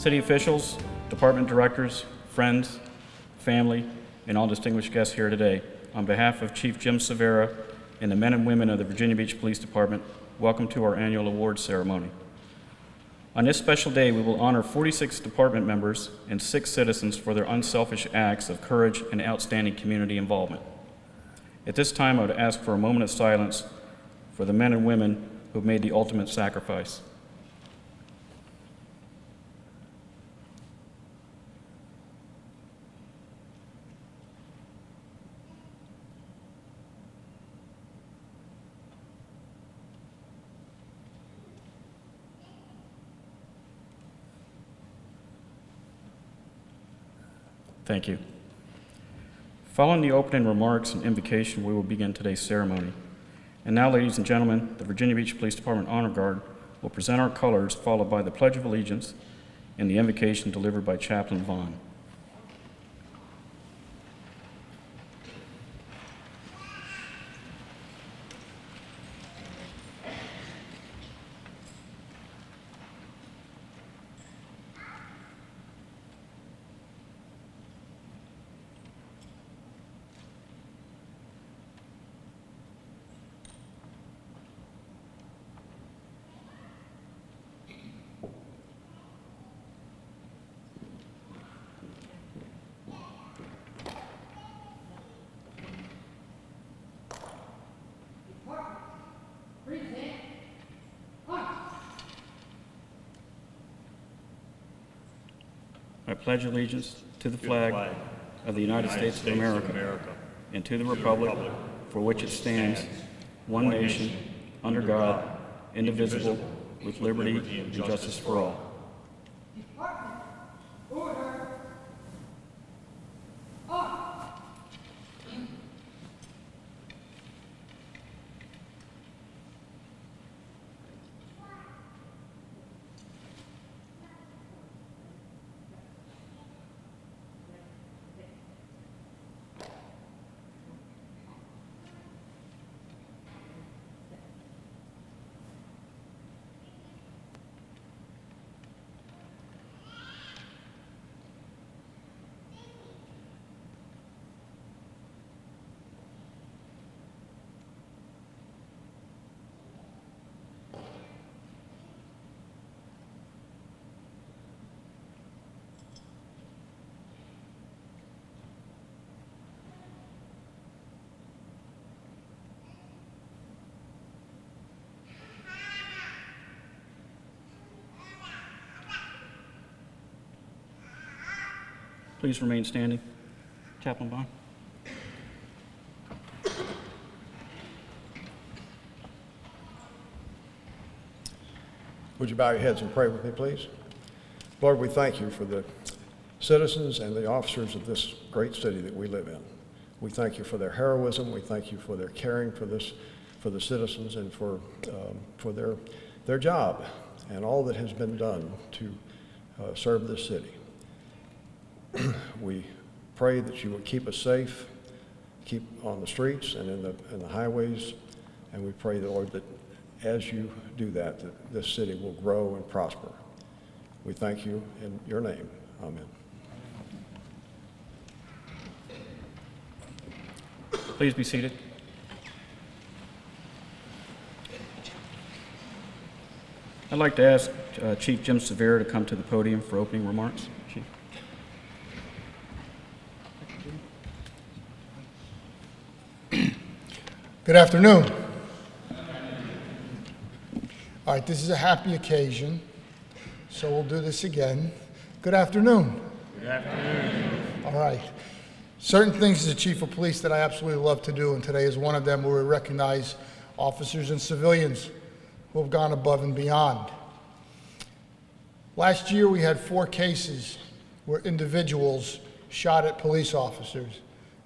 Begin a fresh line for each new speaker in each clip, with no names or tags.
City officials, department directors, friends, family, and all distinguished guests here today, on behalf of Chief Jim Severa and the men and women of the Virginia Beach Police Department, welcome to our annual awards ceremony. On this special day, we will honor 46 department members and 6 citizens for their unselfish acts of courage and outstanding community involvement. At this time, I would ask for a moment of silence for the men and women who have made the ultimate sacrifice. Thank you. Following the opening remarks and invocation, we will begin today's ceremony. And now, ladies and gentlemen, the Virginia Beach Police Department Honor Guard will present our colors, followed by the Pledge of Allegiance and the invocation delivered by Chaplain Vaughn. I pledge allegiance to the flag of the United States of America and to the republic for which it stands, one nation, under God, indivisible, with liberty and justice for all. Please remain standing. Chaplain Vaughn.
Would you bow your heads and pray with me, please? Lord, we thank you for the citizens and the officers of this great city that we live in. We thank you for their heroism. We thank you for their caring for the citizens and for their job and all that has been done to serve this city. We pray that you would keep us safe, keep on the streets and in the highways, and we pray, Lord, that as you do that, that this city will grow and prosper. We thank you in your name. Amen.
Please be seated. I'd like to ask Chief Jim Severa to come to the podium for opening remarks. Chief.
Good afternoon. All right, this is a happy occasion, so we'll do this again. Good afternoon.
Good afternoon.
All right. Certain things as a chief of police that I absolutely love to do, and today is one of them, where we recognize officers and civilians who have gone above and beyond. Last year, we had 4 cases where individuals shot at police officers,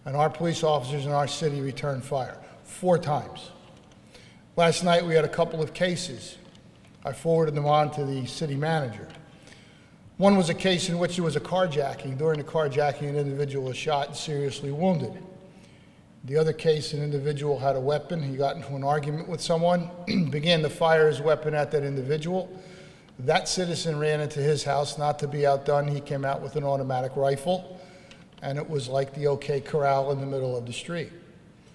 and our police officers in our city returned fire 4 times. Last night, we had a couple of cases. I forwarded them on to the city manager. One was a case in which there was a carjacking. During the carjacking, an individual was shot and seriously wounded. The other case, an individual had a weapon. He got into an argument with someone, began to fire his weapon at that individual. That citizen ran into his house, not to be outdone. He came out with an automatic rifle, and it was like the OK Corral in the middle of the street.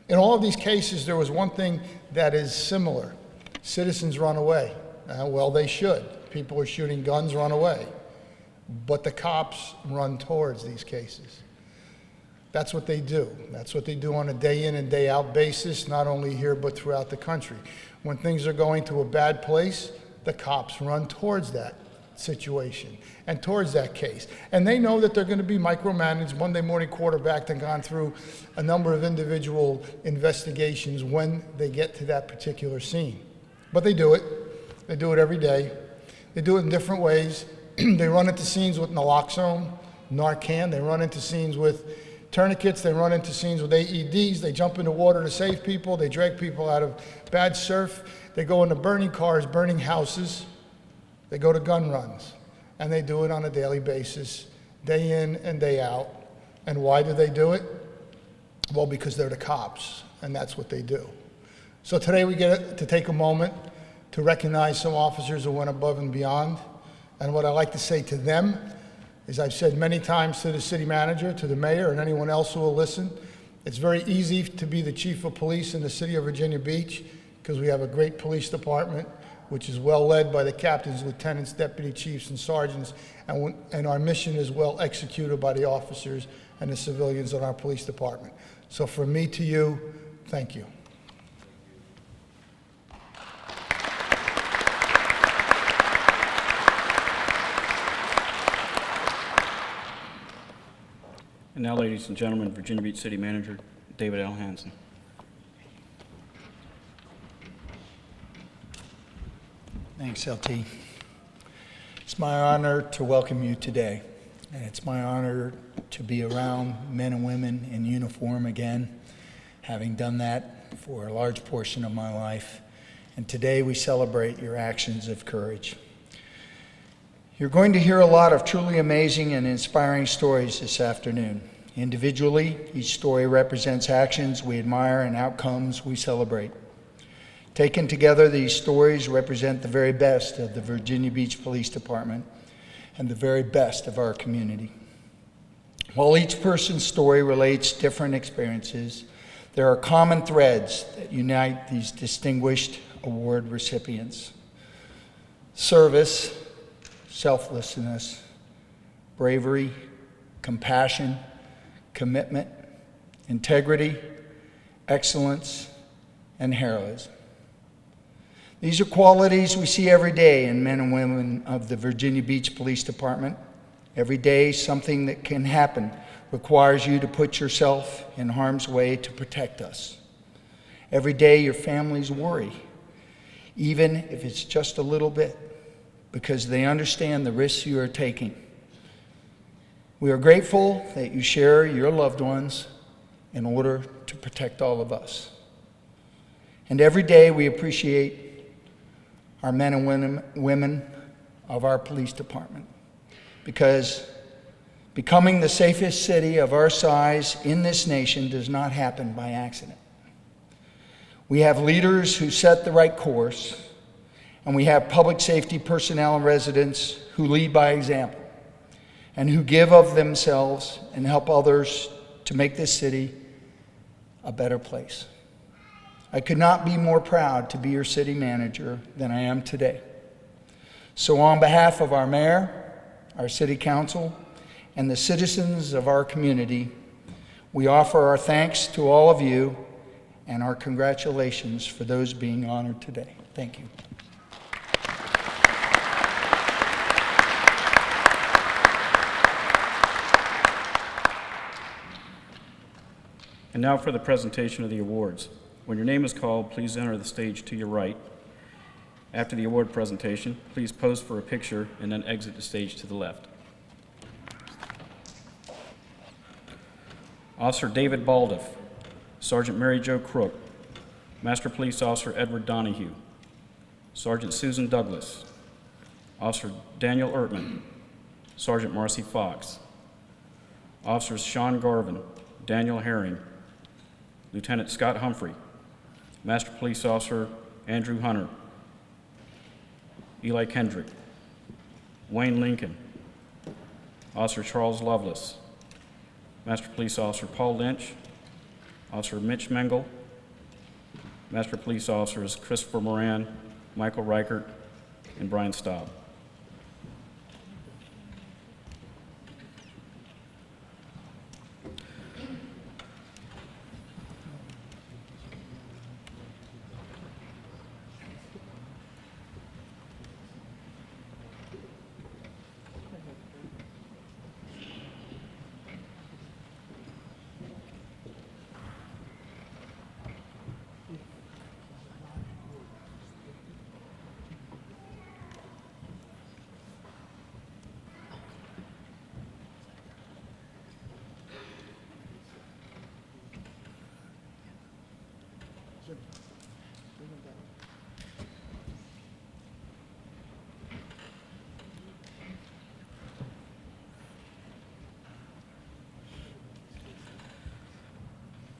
In all of these cases, there was one thing that is similar. Citizens run away. Well, they should. People are shooting guns, run away. But the cops run towards these cases. That's what they do. That's what they do on a day in and day out basis, not only here but throughout the country. When things are going to a bad place, the cops run towards that situation and towards that case. And they know that they're going to be micromanaged, Monday morning quarterbacked, and gone through a number of individual investigations when they get to that particular scene. But they do it. They do it every day. They do it in different ways. They run into scenes with naloxone, Narcan. They run into scenes with tourniquets. They run into scenes with AEDs. They jump into water to save people. They drag people out of bad surf. They go into burning cars, burning houses. They go to gun runs. And they do it on a daily basis, day in and day out. And why do they do it? Well, because they're the cops, and that's what they do. So today we get to take a moment to recognize some officers who went above and beyond. And what I like to say to them is, I've said many times to the city manager, to the mayor, and anyone else who will listen, it's very easy to be the chief of police in the city of Virginia Beach because we have a great police department, which is well led by the captains, lieutenants, deputy chiefs, and sergeants, and our mission is well executed by the officers and the civilians in our police department. So from me to you, thank you.
And now, ladies and gentlemen, Virginia Beach City Manager David L. Hanson.
Thanks, LT. It's my honor to welcome you today, and it's my honor to be around men and women in uniform again, having done that for a large portion of my life. And today we celebrate your actions of courage. You're going to hear a lot of truly amazing and inspiring stories this afternoon. Individually, each story represents actions we admire and outcomes we celebrate. Taken together, these stories represent the very best of the Virginia Beach Police Department and the very best of our community. While each person's story relates different experiences, there are common threads that unite these distinguished award recipients. Service, selflessness, bravery, compassion, commitment, integrity, excellence, and heroism. These are qualities we see every day in men and women of the Virginia Beach Police Department. Every day, something that can happen requires you to put yourself in harm's way to protect us. Every day, your families worry, even if it's just a little bit, because they understand the risks you are taking. We are grateful that you share your loved ones in order to protect all of us. And every day we appreciate our men and women of our police department, because becoming the safest city of our size in this nation does not happen by accident. We have leaders who set the right course, and we have public safety personnel and residents who lead by example and who give of themselves and help others to make this city a better place. I could not be more proud to be your city manager than I am today. So on behalf of our mayor, our city council, and the citizens of our community, we offer our thanks to all of you and our congratulations for those being honored today. Thank you.
And now for the presentation of the awards. When your name is called, please enter the stage to your right. After the award presentation, please pose for a picture and then exit the stage to the left. Officer David Baldiff, Sergeant Mary Jo Crook, Master Police Officer Edward Donahue, Sergeant Susan Douglas, Officer Daniel Ertman, Sergeant Marcy Fox, Officers Sean Garvin, Daniel Herring, Lieutenant Scott Humphrey, Master Police Officer Andrew Hunter, Eli Kendrick, Wayne Lincoln, Officer Charles Lovelace, Master Police Officer Paul Lynch, Officer Mitch Mengel, Master Police Officers Christopher Moran, Michael Reichert, and Brian Staub.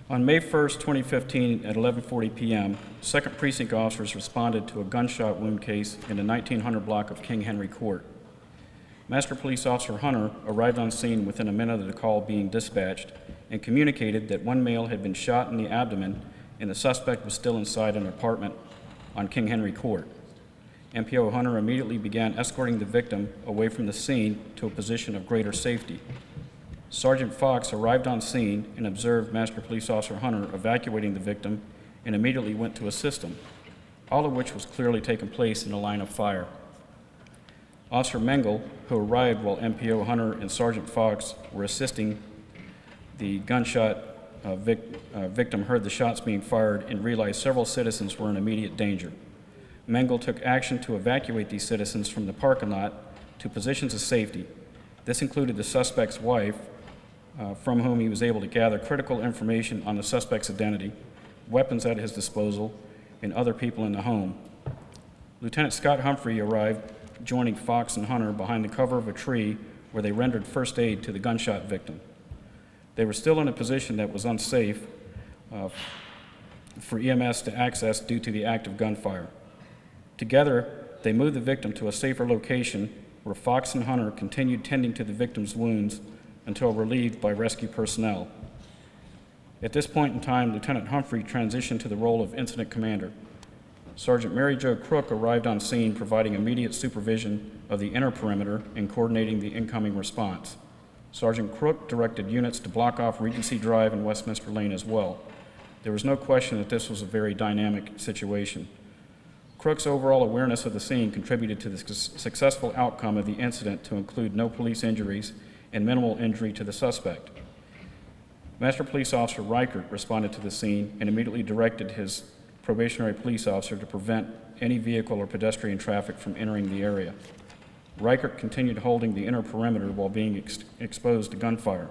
On May 1st, 2015, at 11:40 p.m., 2nd Precinct officers responded to a gunshot wound case in the 1900 block of King Henry Court. Master Police Officer Hunter arrived on scene within a minute of the call being dispatched and communicated that one male had been shot in the abdomen and the suspect was still inside an apartment on King Henry Court. MPO Hunter immediately began escorting the victim away from the scene to a position of greater safety. Sergeant Fox arrived on scene and observed Master Police Officer Hunter evacuating the victim and immediately went to assist him, all of which was clearly taking place in a line of fire. Officer Mengel, who arrived while MPO Hunter and Sergeant Fox were assisting the gunshot victim, heard the shots being fired and realized several citizens were in immediate danger. Mengel took action to evacuate these citizens from the parking lot to positions of safety. This included the suspect's wife, from whom he was able to gather critical information on the suspect's identity, weapons at his disposal, and other people in the home. Lieutenant Scott Humphrey arrived, joining Fox and Hunter behind the cover of a tree where they rendered first aid to the gunshot victim. They were still in a position that was unsafe for EMS to access due to the act of gunfire. Together, they moved the victim to a safer location where Fox and Hunter continued tending to the victim's wounds until relieved by rescue personnel. At this point in time, Lieutenant Humphrey transitioned to the role of incident commander. Sergeant Mary Jo Crook arrived on scene, providing immediate supervision of the inner perimeter and coordinating the incoming response. Sergeant Crook directed units to block off Regency Drive and Westminster Lane as well. There was no question that this was a very dynamic situation. Crook's overall awareness of the scene contributed to the successful outcome of the incident to include no police injuries and minimal injury to the suspect. Master Police Officer Reichert responded to the scene and immediately directed his probationary police officer to prevent any vehicle or pedestrian traffic from entering the area. Reichert continued holding the inner perimeter while being exposed to gunfire.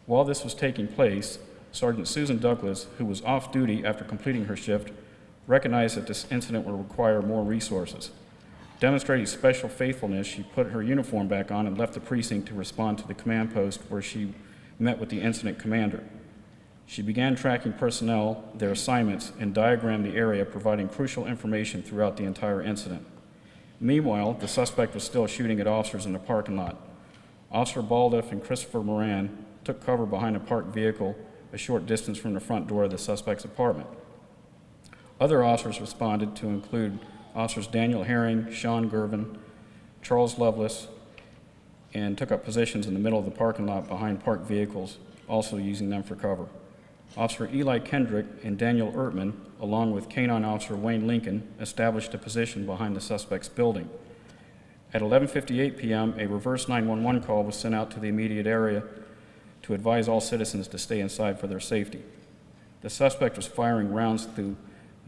While this was taking place, Sergeant Susan Douglas, who was off duty after completing her shift, recognized that this incident would require more resources. Demonstrating special faithfulness, she put her uniform back on and left the precinct to respond to the command post where she met with the incident commander. She began tracking personnel, their assignments, and diagrammed the area, providing crucial information throughout the entire incident. Meanwhile, the suspect was still shooting at officers in the parking lot. Officer Baldiff and Christopher Moran took cover behind a parked vehicle a short distance from the front door of the suspect's apartment. Other officers responded to include Officers Daniel Herring, Sean Gervin, Charles Lovelace, and took up positions in the middle of the parking lot behind parked vehicles, also using them for cover. Officer Eli Kendrick and Daniel Ertman, along with Canine Officer Wayne Lincoln, established a position behind the suspect's building. At 11:58 p.m., a reverse 911 call was sent out to the immediate area to advise all citizens to stay inside for their safety. The suspect was firing rounds through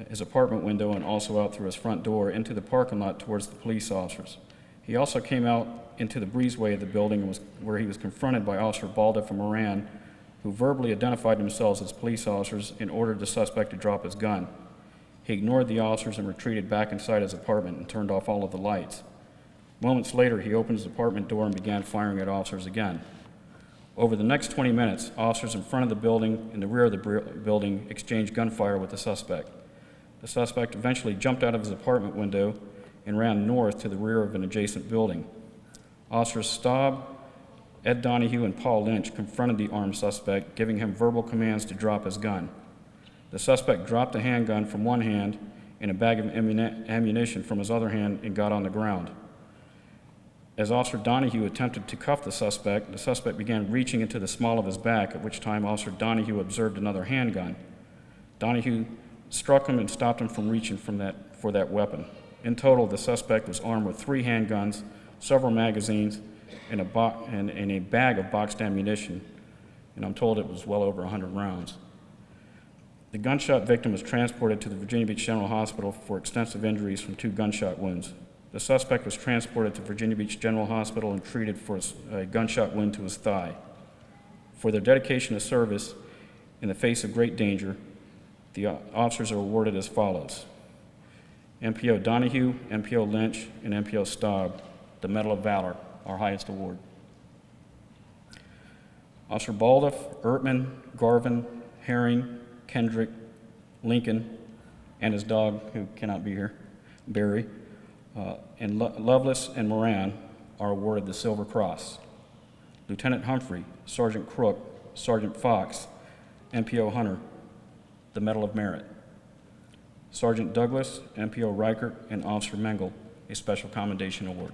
his apartment window and also out through his front door into the parking lot towards the police officers. He also came out into the breezeway of the building where he was confronted by Officer Baldiff and Moran, who verbally identified themselves as police officers and ordered the suspect to drop his gun. He ignored the officers and retreated back inside his apartment and turned off all of the lights. Moments later, he opened his apartment door and began firing at officers again. Over the next 20 minutes, officers in front of the building and the rear of the building exchanged gunfire with the suspect. The suspect eventually jumped out of his apartment window and ran north to the rear of an adjacent building. Officers Staub, Ed Donahue, and Paul Lynch confronted the armed suspect, giving him verbal commands to drop his gun. The suspect dropped the handgun from one hand and a bag of ammunition from his other hand and got on the ground. As Officer Donahue attempted to cuff the suspect began reaching into the small of his back, at which time Officer Donahue observed another handgun. Donahue struck him and stopped him from reaching for that weapon. In total, the suspect was armed with 3 handguns, several magazines, and a bag of boxed ammunition, and I'm told it was well over 100 rounds. The gunshot victim was transported to the Virginia Beach General Hospital for extensive injuries from 2 gunshot wounds. The suspect was transported to Virginia Beach General Hospital and treated for a gunshot wound to his thigh. For their dedication to service in the face of great danger, the officers are awarded as follows: MPO Donahue, MPO Lynch, and MPO Staub, the Medal of Valor, our highest award. Officer Baldoff, Ertman, Garvin, Herring, Kendrick, Lincoln, and his dog, who cannot be here, Barry, and Lovelace and Moran are awarded the Silver Cross. Lieutenant Humphrey, Sergeant Crook, Sergeant Fox, MPO Hunter, the Medal of Merit. Sergeant Douglas, MPO Reichert, and Officer Mengel, a Special Commendation Award.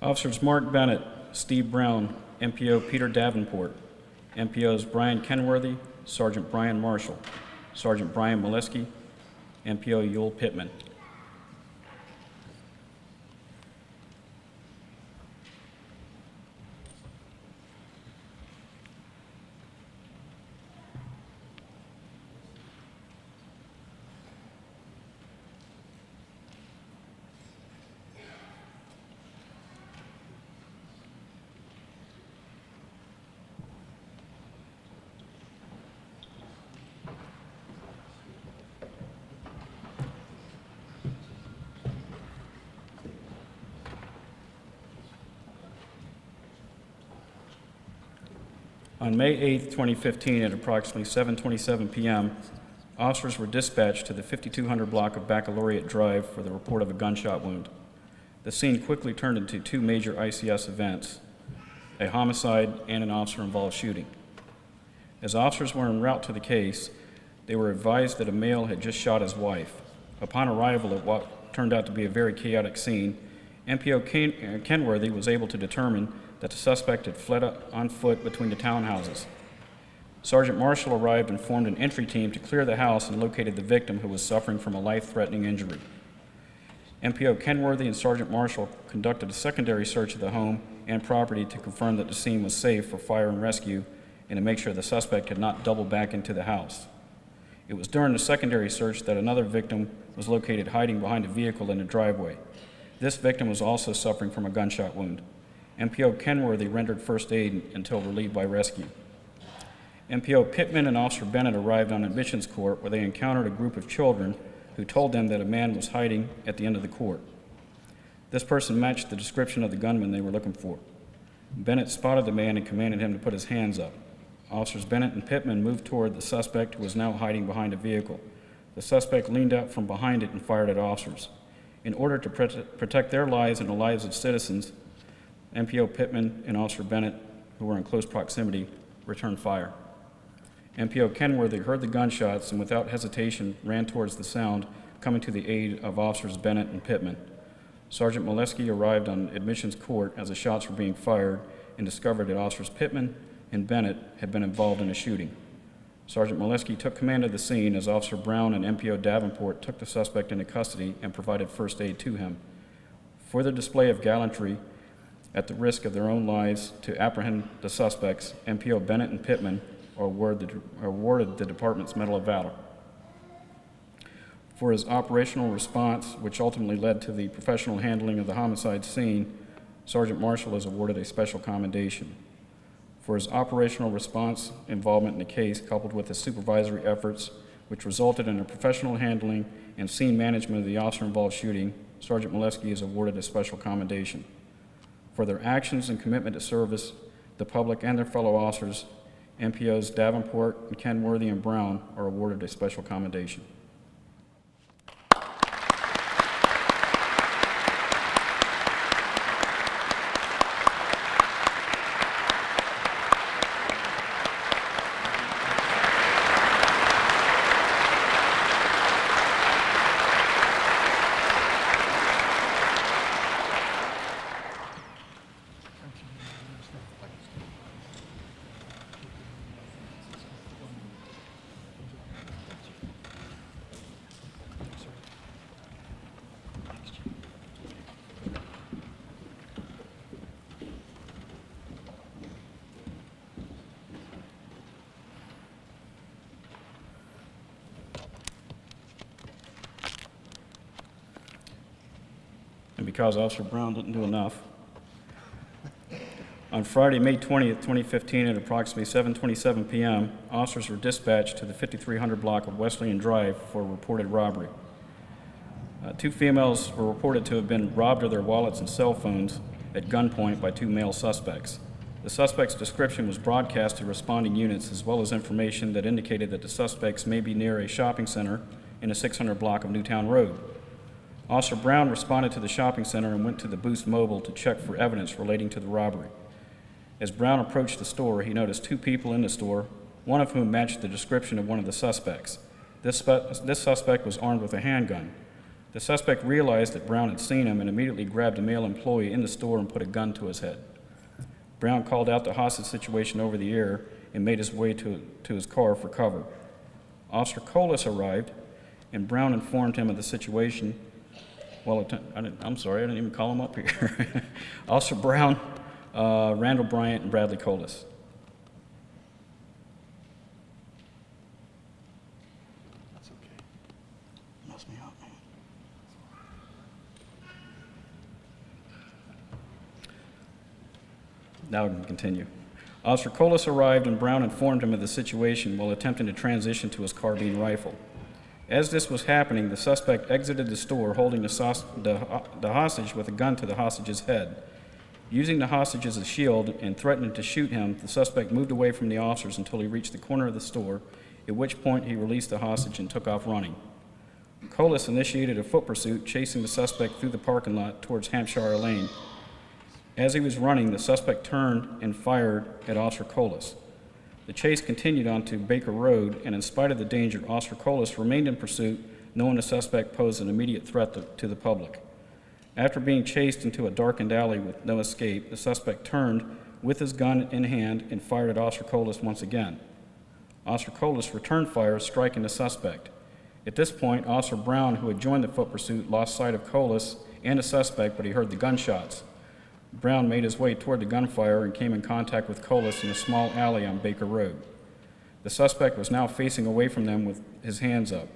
Officers Mark Bennett, Steve Brown, MPO Peter Davenport, MPOs Brian Kenworthy, Sergeant Brian Marshall, Sergeant Brian Molesky, MPO Yule Pittman. On May 8, 2015, at approximately 7:27 p.m., officers were dispatched to the 5200 block of Baccalaureate Drive for the report of a gunshot wound. The scene quickly turned into 2 major ICS events, a homicide and an officer-involved shooting. As officers were en route to the case, they were advised that a male had just shot his wife. Upon arrival at what turned out to be a very chaotic scene, MPO Kenworthy was able to determine that the suspect had fled on foot between the townhouses. Sergeant Marshall arrived and formed an entry team to clear the house and located the victim, who was suffering from a life-threatening injury. MPO Kenworthy and Sergeant Marshall conducted a secondary search of the home and property to confirm that the scene was safe for fire and rescue and to make sure the suspect had not doubled back into the house. It was during the secondary search that another victim was located hiding behind a vehicle in the driveway. This victim was also suffering from a gunshot wound. MPO Kenworthy rendered first aid until relieved by rescue. MPO Pittman and Officer Bennett arrived on admissions court, where they encountered a group of children who told them that a man was hiding at the end of the court. This person matched the description of the gunman they were looking for. Bennett spotted the man and commanded him to put his hands up. Officers Bennett and Pittman moved toward the suspect, who was now hiding behind a vehicle. The suspect leaned out from behind it and fired at officers. In order to protect their lives and the lives of citizens, MPO Pittman and Officer Bennett, who were in close proximity, returned fire. MPO Kenworthy heard the gunshots and without hesitation ran towards the sound, coming to the aid of Officers Bennett and Pittman. Sergeant Molesky arrived on admissions court as the shots were being fired and discovered that Officers Pittman and Bennett had been involved in a shooting. Sergeant Molesky took command of the scene as Officer Brown and MPO Davenport took the suspect into custody and provided first aid to him. For the display of gallantry, at the risk of their own lives to apprehend the suspects, MPO Bennett and Pittman are awarded the department's Medal of Valor. For his operational response, which ultimately led to the professional handling of the homicide scene, Sergeant Marshall is awarded a special commendation. for his operational response involvement in the case, coupled with his supervisory efforts, which resulted in a professional handling and scene management of the officer-involved shooting. Sergeant Molesky is awarded a special commendation. For their actions and commitment to service the public and their fellow officers, MPOs Davenport and Kenworthy and Brown are awarded a special commendation. And because Officer Brown didn't do enough, on Friday, May 20th, 2015, at approximately 7:27 p.m., officers were dispatched to the 5300 block of Wesleyan Drive for a reported robbery. Two females were reported to have been robbed of their wallets and cell phones at gunpoint by two male suspects. The suspect's description was broadcast to responding units, as well as information that indicated that the suspects may be near a shopping center in a 600 block of Newtown Road. Officer Brown responded to the shopping center and went to the Boost Mobile to check for evidence relating to the robbery. As Brown approached the store, he noticed two people in the store, one of whom matched the description of one of the suspects. This suspect was armed with a handgun. The suspect realized that Brown had seen him and immediately grabbed a male employee in the store and put a gun to his head. Brown called out the hostage situation over the air and made his way to his car for cover. Officer Colas arrived, and Brown informed him of the situation. Well, I'm sorry, I didn't even call him up here. Officer Brown, Randall Bryant, and Bradley Colas.
That's okay. Mess me up, man.
Now we can continue. Officer Colas arrived, and Brown informed him of the situation while attempting to transition to his carbine rifle. As this was happening, the suspect exited the store holding the hostage with a gun to the hostage's head. Using the hostage as a shield and threatening to shoot him, the suspect moved away from the officers until he reached the corner of the store, at which point he released the hostage and took off running. Colas initiated a foot pursuit, chasing the suspect through the parking lot towards Hampshire Lane. As he was running, the suspect turned and fired at Officer Colas. The chase continued onto Baker Road, and in spite of the danger, Officer Colas remained in pursuit, knowing the suspect posed an immediate threat to the public. After being chased into a darkened alley with no escape, the suspect turned with his gun in hand and fired at Officer Colas once again. Officer Colas returned fire, striking the suspect. At this point, Officer Brown, who had joined the foot pursuit, lost sight of Colas and the suspect, but he heard the gunshots. Brown made his way toward the gunfire and came in contact with Colas in a small alley on Baker Road. The suspect was now facing away from them with his hands up.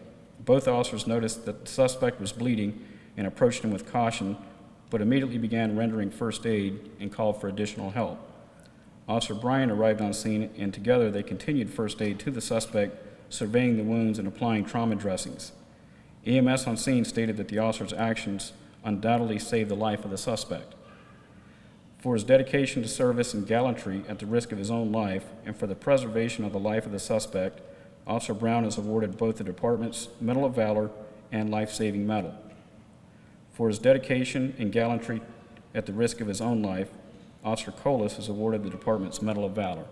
Both officers noticed that the suspect was bleeding and approached him with caution, but immediately began rendering first aid and called for additional help. Officer Bryant arrived on scene, and together they continued first aid to the suspect, surveying the wounds and applying trauma dressings. EMS on scene stated that the officer's actions undoubtedly saved the life of the suspect. For his dedication to service and gallantry at the risk of his own life, and for the preservation of the life of the suspect, Officer Brown is awarded both the Department's Medal of Valor and Life-Saving Medal. For his dedication and gallantry at the risk of his own life, Officer Colas is awarded the Department's Medal of Valor.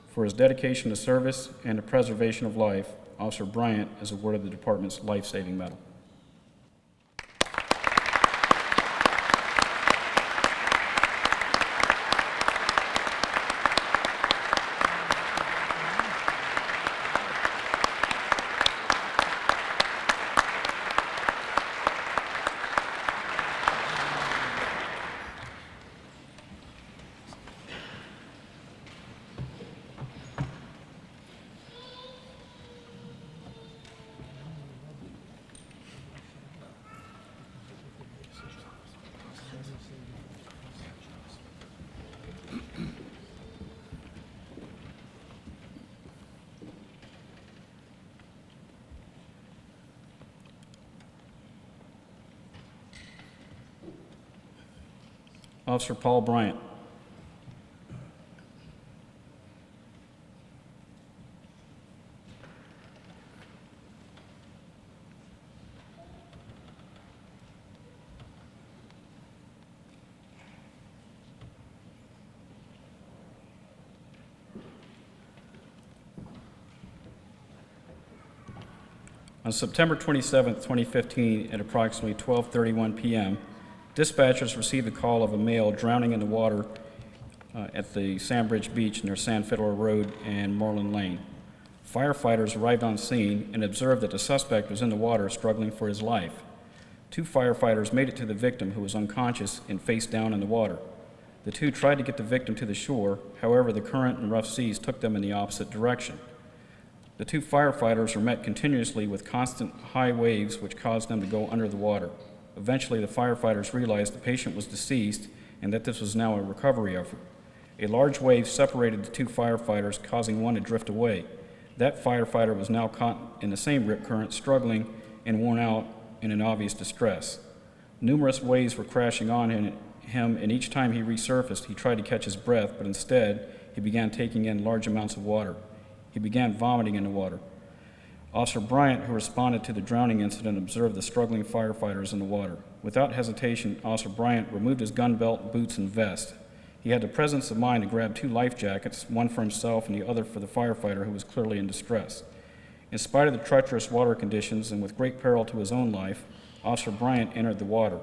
For his dedication to service and the preservation of life, Officer Bryant is awarded the Department's Life-Saving Medal. Officer Paul Bryant. On September 27, 2015, at approximately 12:31 p.m., dispatchers received a call of a male drowning in the water at the Sandbridge Beach near San Fiddler Road and Moreland Lane. Firefighters arrived on scene and observed that the suspect was in the water struggling for his life. 2 firefighters made it to the victim, who was unconscious and face down in the water. The 2 tried to get the victim to the shore, however, the current and rough seas took them in the opposite direction. The 2 firefighters were met continuously with constant high waves, which caused them to go under the water. Eventually, the firefighters realized the patient was deceased and that this was now a recovery effort. A large wave separated the 2 firefighters, causing one to drift away. That firefighter was now caught in the same rip current, struggling and worn out and in obvious distress. Numerous waves were crashing on him, and each time he resurfaced, he tried to catch his breath, but instead, he began taking in large amounts of water. He began vomiting in the water. Officer Bryant, who responded to the drowning incident, observed the struggling firefighters in the water. Without hesitation, Officer Bryant removed his gun belt, boots, and vest. He had the presence of mind to grab 2 life jackets, one for himself and the other for the firefighter who was clearly in distress. In spite of the treacherous water conditions and with great peril to his own life, Officer Bryant entered the water.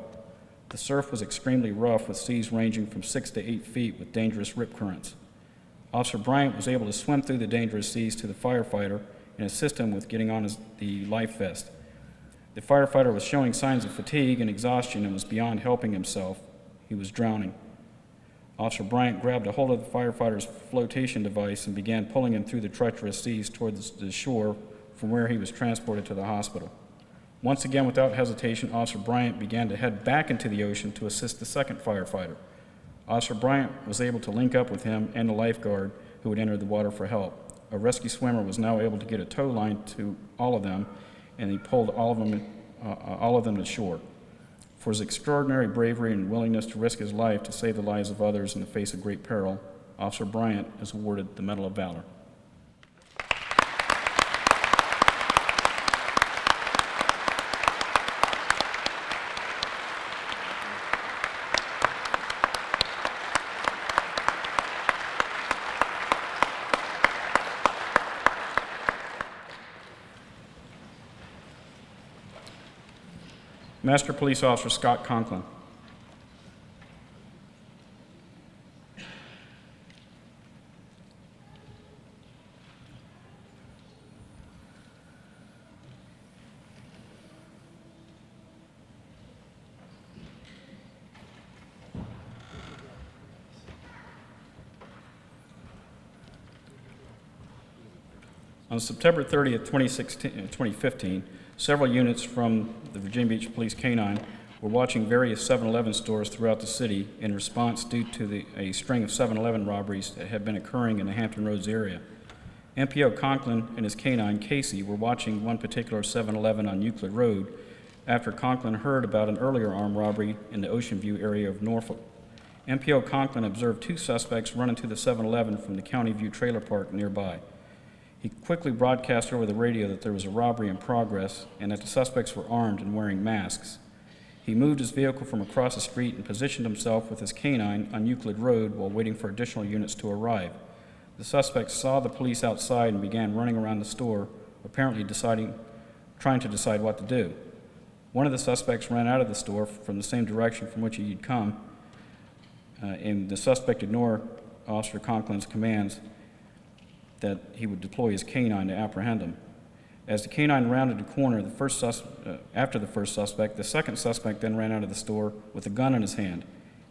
The surf was extremely rough, with seas ranging from 6 to 8 feet with dangerous rip currents. Officer Bryant was able to swim through the dangerous seas to the firefighter and assist him with getting on the life vest. The firefighter was showing signs of fatigue and exhaustion and was beyond helping himself. He was drowning. Officer Bryant grabbed a hold of the firefighter's flotation device and began pulling him through the treacherous seas towards the shore, from where he was transported to the hospital. Once again, without hesitation, Officer Bryant began to head back into the ocean to assist the second firefighter. Officer Bryant was able to link up with him and the lifeguard who had entered the water for help. A rescue swimmer was now able to get a tow line to all of them, and he pulled all of them to shore. For his extraordinary bravery and willingness to risk his life to save the lives of others in the face of great peril, Officer Bryant is awarded the Medal of Valor. Master Police Officer Scott Conklin. On September 30th, 2015, several units from the Virginia Beach Police K-9 were watching various 7-Eleven stores throughout the city in response due to a string of 7-Eleven robberies that had been occurring in the Hampton Roads area. MPO Conklin and his K-9, Casey, were watching one particular 7-Eleven on Euclid Road after Conklin heard about an earlier armed robbery in the Ocean View area of Norfolk. MPO Conklin observed 2 suspects run into the 7-Eleven from the County View trailer park nearby. He quickly broadcast over the radio that there was a robbery in progress and that the suspects were armed and wearing masks. He moved his vehicle from across the street and positioned himself with his K-9 on Euclid Road while waiting for additional units to arrive. The suspects saw the police outside and began running around the store, apparently trying to decide what to do. One of the suspects ran out of the store from the same direction from which he had come, and the suspect ignored Officer Conklin's commands that he would deploy his K-9 to apprehend him. As the K-9 rounded the corner after the first suspect, the second suspect then ran out of the store with a gun in his hand.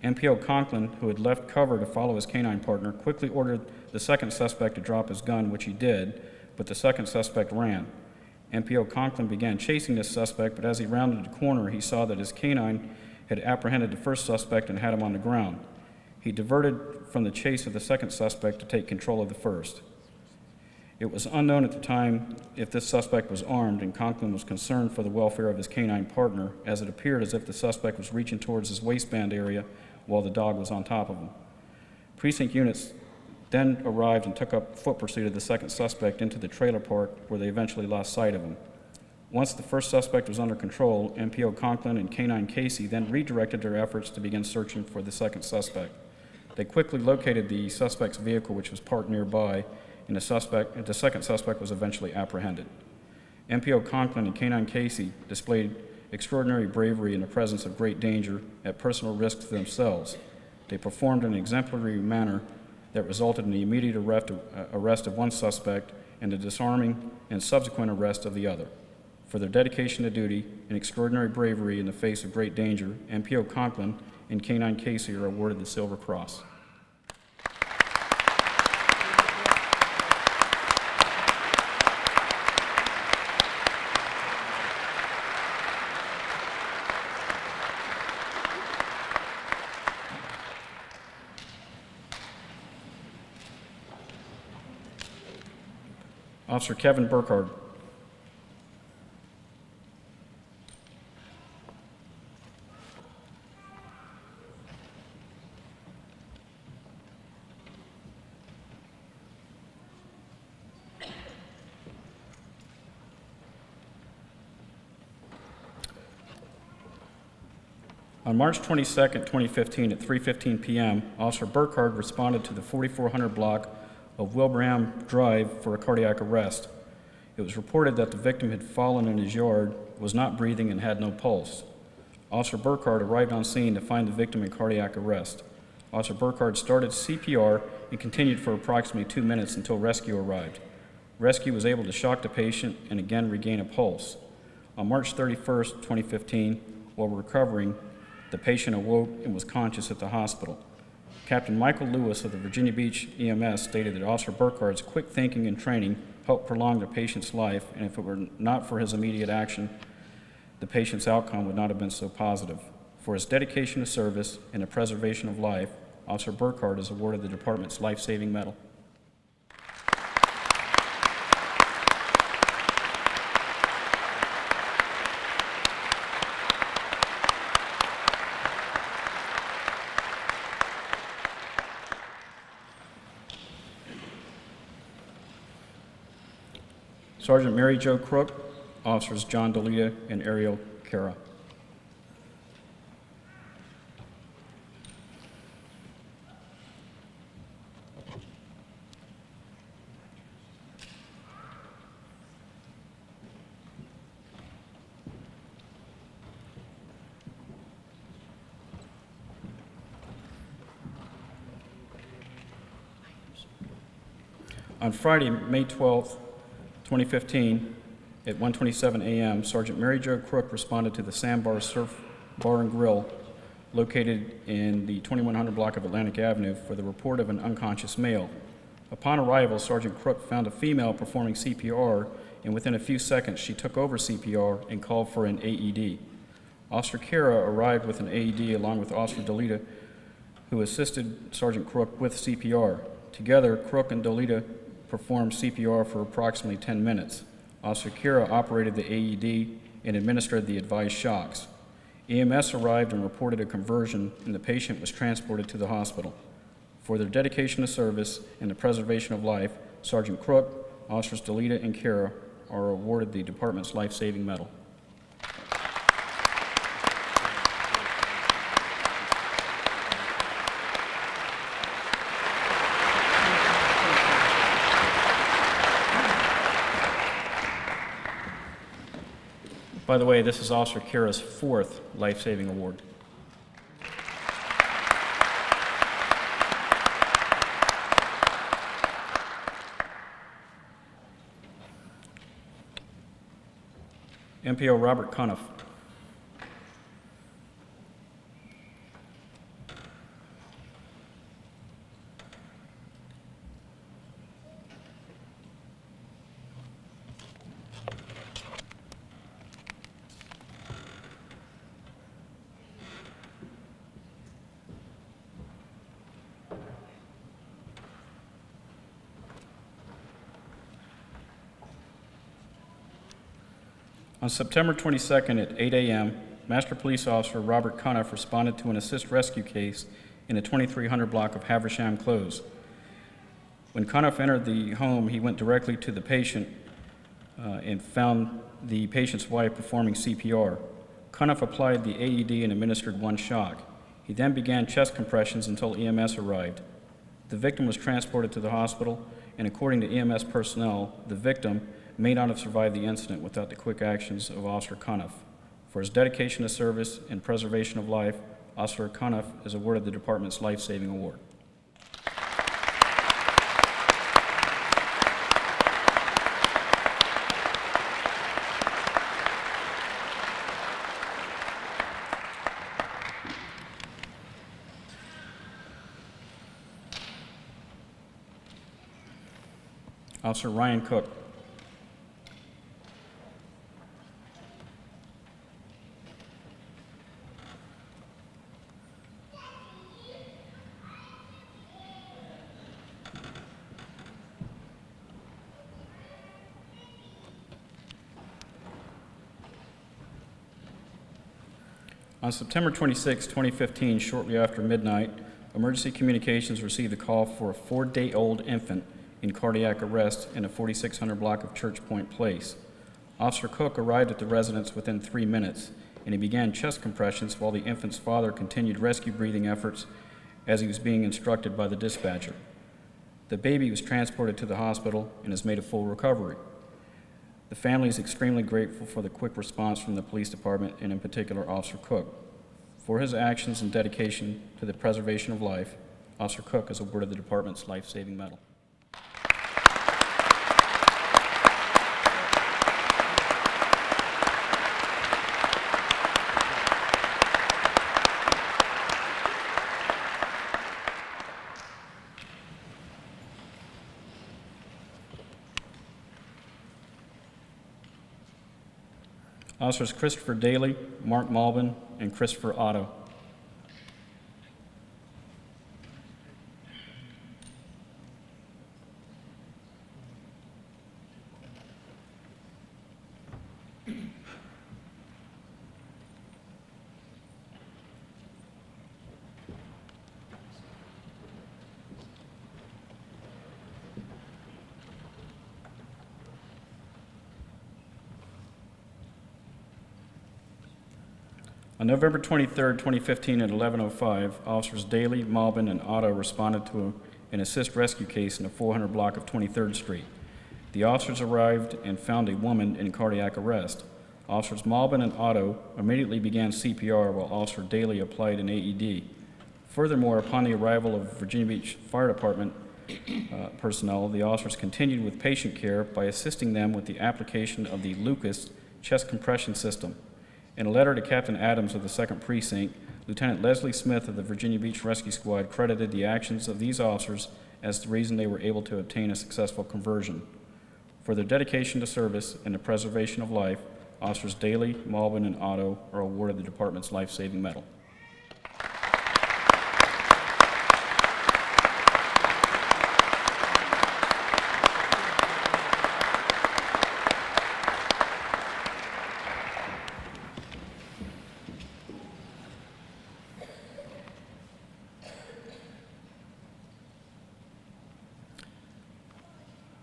MPO Conklin, who had left cover to follow his K-9 partner, quickly ordered the second suspect to drop his gun, which he did, but the second suspect ran. MPO Conklin began chasing this suspect, but as he rounded the corner, he saw that his K-9 had apprehended the first suspect and had him on the ground. He diverted from the chase of the second suspect to take control of the first. It was unknown at the time if this suspect was armed, and Conklin was concerned for the welfare of his canine partner, as it appeared as if the suspect was reaching towards his waistband area while the dog was on top of him. Precinct units then arrived and took up foot pursuit of the second suspect into the trailer park, where they eventually lost sight of him. Once the first suspect was under control, MPO Conklin and Canine Casey then redirected their efforts to begin searching for the second suspect. They quickly located the suspect's vehicle, which was parked nearby, and the second suspect was eventually apprehended. MPO Conklin and Canine Casey displayed extraordinary bravery in the presence of great danger at personal risk to themselves. They performed in an exemplary manner that resulted in the immediate arrest of one suspect and the disarming and subsequent arrest of the other. For their dedication to duty and extraordinary bravery in the face of great danger, MPO Conklin and Canine Casey are awarded the Silver Cross. Officer Kevin Burkhardt. On March 22, 2015, at 3:15 p.m., Officer Burkhardt responded to the 4400 block of Wilbraham Drive for a cardiac arrest. It was reported that the victim had fallen in his yard, was not breathing, and had no pulse. Officer Burkhardt arrived on scene to find the victim in cardiac arrest. Officer Burkhardt started CPR and continued for approximately 2 minutes until rescue arrived. Rescue was able to shock the patient and again regain a pulse. On March 31, 2015, while recovering, the patient awoke and was conscious at the hospital. Captain Michael Lewis of the Virginia Beach EMS stated that Officer Burkhardt's quick thinking and training helped prolong the patient's life, and if it were not for his immediate action, the patient's outcome would not have been so positive. For his dedication to service and the preservation of life, Officer Burkhardt is awarded the department's life-saving medal. Sergeant Mary Jo Crook, Officers John Delita and Ariel Cara. On Friday, May 12th, 2015, at 1:27 a.m., Sergeant Mary Jo Crook responded to the Sandbar Surf Bar and Grill located in the 2100 block of Atlantic Avenue for the report of an unconscious male. Upon arrival, Sergeant Crook found a female performing CPR, and within a few seconds, she took over CPR and called for an AED. Officer Cara arrived with an AED along with Officer Delita, who assisted Sergeant Crook with CPR. Together, Crook and Delita performed CPR for approximately 10 minutes. Officer Kira operated the AED and administered the advised shocks. EMS arrived and reported a conversion, and the patient was transported to the hospital. For their dedication to service and the preservation of life, Sergeant Crook, Officers Delita and Kira are awarded the department's life-saving medal. By the way, this is Officer Kira's 4th life-saving award. MPO Robert Cuniff. On September 22nd at 8 a.m., Master Police Officer Robert Cuniff responded to an assist rescue case in the 2300 block of Haversham Close. When Cuniff entered the home, he went directly to the patient and found the patient's wife performing CPR. Cuniff applied the AED and administered one shock. He then began chest compressions until EMS arrived. The victim was transported to the hospital, and according to EMS personnel, the victim may not have survived the incident without the quick actions of Officer Cuniff. For his dedication to service and preservation of life, Officer Cuniff is awarded the department's Life-Saving Award. Officer Ryan Cook. On September 26, 2015, shortly after midnight, Emergency Communications received a call for a 4-day-old infant in cardiac arrest in a 4600 block of Church Point Place. Officer Cook arrived at the residence within 3 minutes, and he began chest compressions while the infant's father continued rescue breathing efforts as he was being instructed by the dispatcher. The baby was transported to the hospital and has made a full recovery. The family is extremely grateful for the quick response from the police department, and in particular, Officer Cook. For his actions and dedication to the preservation of life, Officer Cook is awarded the department's Life-Saving Medal. Officers Christopher Daly, Mark Malvin, and Christopher Otto. On November 23, 2015 at 11:05, Officers Daly, Malvin, and Otto responded to an assist rescue case in the 400 block of 23rd Street. The officers arrived and found a woman in cardiac arrest. Officers Malvin and Otto immediately began CPR while Officer Daly applied an AED. Furthermore, upon the arrival of Virginia Beach Fire Department personnel, the officers continued with patient care by assisting them with the application of the Lucas chest compression system. In a letter to Captain Adams of the 2nd Precinct, Lieutenant Leslie Smith of the Virginia Beach Rescue Squad credited the actions of these officers as the reason they were able to obtain a successful conversion. For their dedication to service and the preservation of life, Officers Daly, Malvin, and Otto are awarded the department's Life-Saving Medal.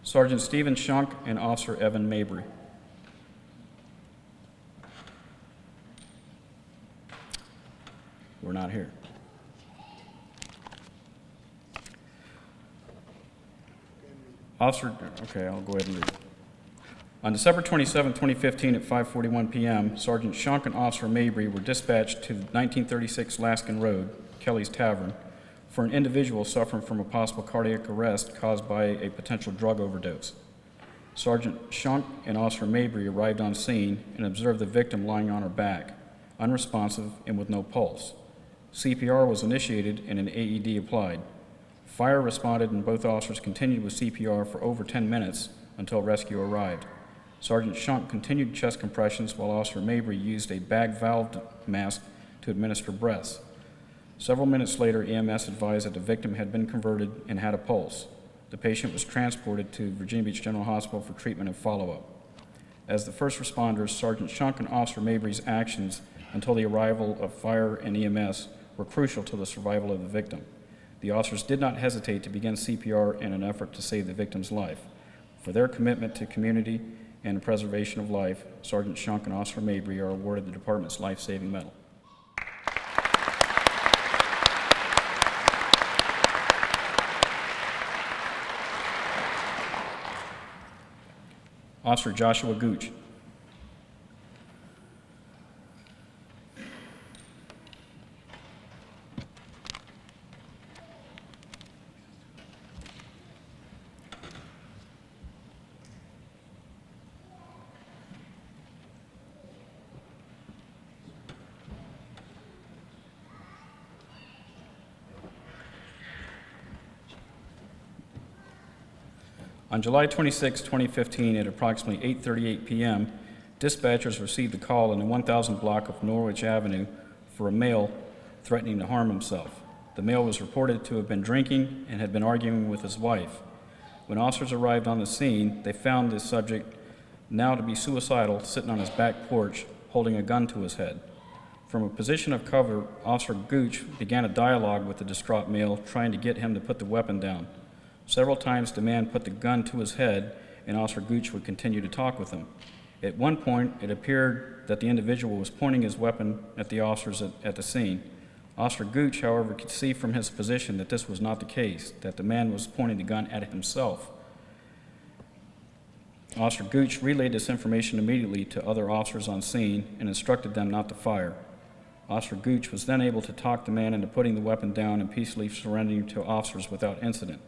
Sergeant Stephen Shunk and Officer Evan Mabry. We're not here. Okay, I'll go ahead and read. On December 27, 2015 at 5:41 p.m., Sergeant Shunk and Officer Mabry were dispatched to 1936 Laskin Road, Kelly's Tavern, for an individual suffering from a possible cardiac arrest caused by a potential drug overdose. Sergeant Shunk and Officer Mabry arrived on scene and observed the victim lying on her back, unresponsive and with no pulse. CPR was initiated and an AED applied. Fire responded and both officers continued with CPR for over 10 minutes until rescue arrived. Sergeant Shunk continued chest compressions while Officer Mabry used a bag valve mask to administer breaths. Several minutes later, EMS advised that the victim had been converted and had a pulse. The patient was transported to Virginia Beach General Hospital for treatment and follow-up. As the first responders, Sergeant Shunk and Officer Mabry's actions until the arrival of fire and EMS were crucial to the survival of the victim. The officers did not hesitate to begin CPR in an effort to save the victim's life. For their commitment to community and the preservation of life, Sergeant Shunk and Officer Mabry are awarded the department's life-saving medal. Officer Joshua Gooch. On July 26, 2015, at approximately 8:38 p.m., dispatchers received a call in the 1000 block of Norwich Avenue for a male threatening to harm himself. The male was reported to have been drinking and had been arguing with his wife. When officers arrived on the scene, they found the subject, now to be suicidal, sitting on his back porch, holding a gun to his head. From a position of cover, Officer Gooch began a dialogue with the distraught male, trying to get him to put the weapon down. Several times the man put the gun to his head, and Officer Gooch would continue to talk with him. At one point, it appeared that the individual was pointing his weapon at the officers at the scene. Officer Gooch, however, could see from his position that this was not the case, that the man was pointing the gun at himself. Officer Gooch relayed this information immediately to other officers on scene and instructed them not to fire. Officer Gooch was then able to talk the man into putting the weapon down and peacefully surrendering to officers without incident.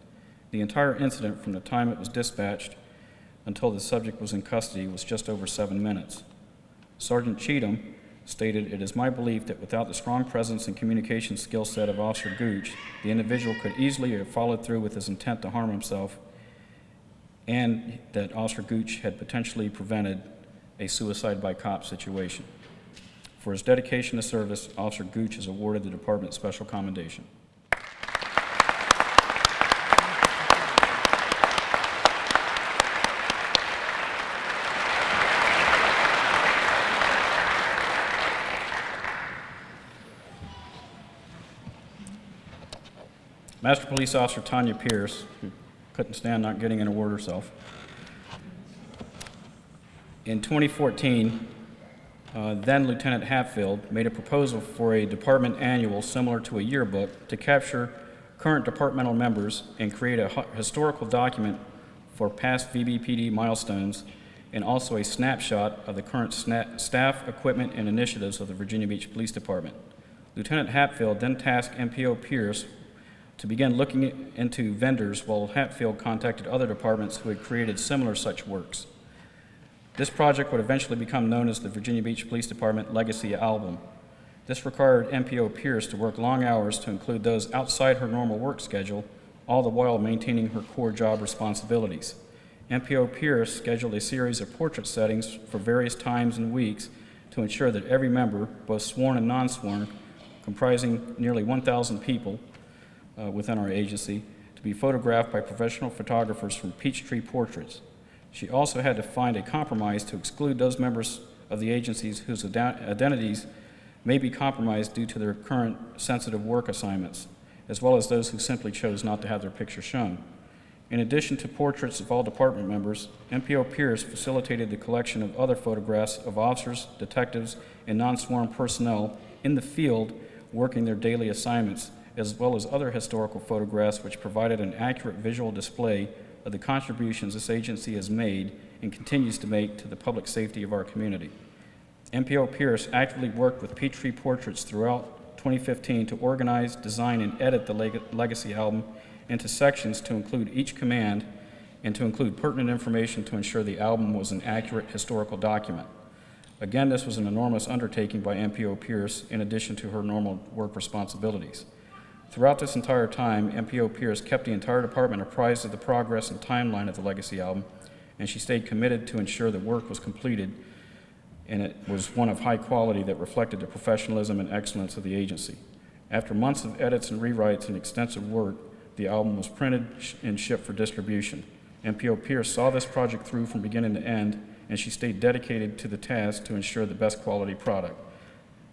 The entire incident, from the time it was dispatched until the subject was in custody, was just over 7 minutes. Sergeant Cheatham stated, "It is my belief that without the strong presence and communication skill set of Officer Gooch, the individual could easily have followed through with his intent to harm himself, and that Officer Gooch had potentially prevented a suicide by cop situation." For his dedication to service, Officer Gooch is awarded the Department Special Commendation. Master Police Officer Tanya Pierce, who couldn't stand not getting an award herself. In 2014, then Lieutenant Hatfield made a proposal for a department annual similar to a yearbook to capture current departmental members and create a historical document for past VBPD milestones, and also a snapshot of the current staff, equipment, and initiatives of the Virginia Beach Police Department. Lieutenant Hatfield then tasked MPO Pierce to begin looking into vendors, while Hatfield contacted other departments who had created similar such works. This project would eventually become known as the Virginia Beach Police Department Legacy Album. This required MPO Pierce to work long hours to include those outside her normal work schedule, all the while maintaining her core job responsibilities. MPO Pierce scheduled a series of portrait settings for various times and weeks to ensure that every member, both sworn and non-sworn, comprising nearly 1,000 people, within our agency, to be photographed by professional photographers from Peachtree Portraits. She also had to find a compromise to exclude those members of the agencies whose identities may be compromised due to their current sensitive work assignments, as well as those who simply chose not to have their picture shown. In addition to portraits of all department members, MPO Pierce facilitated the collection of other photographs of officers, detectives, and non-sworn personnel in the field working their daily assignments, as well as other historical photographs which provided an accurate visual display of the contributions this agency has made and continues to make to the public safety of our community. MPO Pierce actively worked with Peachtree Portraits throughout 2015 to organize, design, and edit the Legacy album into sections to include each command and to include pertinent information to ensure the album was an accurate historical document. Again, this was an enormous undertaking by MPO Pierce in addition to her normal work responsibilities. Throughout this entire time, MPO Pierce kept the entire department apprised of the progress and timeline of the Legacy album, and she stayed committed to ensure the work was completed, and it was one of high quality that reflected the professionalism and excellence of the agency. After months of edits and rewrites and extensive work, the album was printed and shipped for distribution. MPO Pierce saw this project through from beginning to end and she stayed dedicated to the task to ensure the best quality product.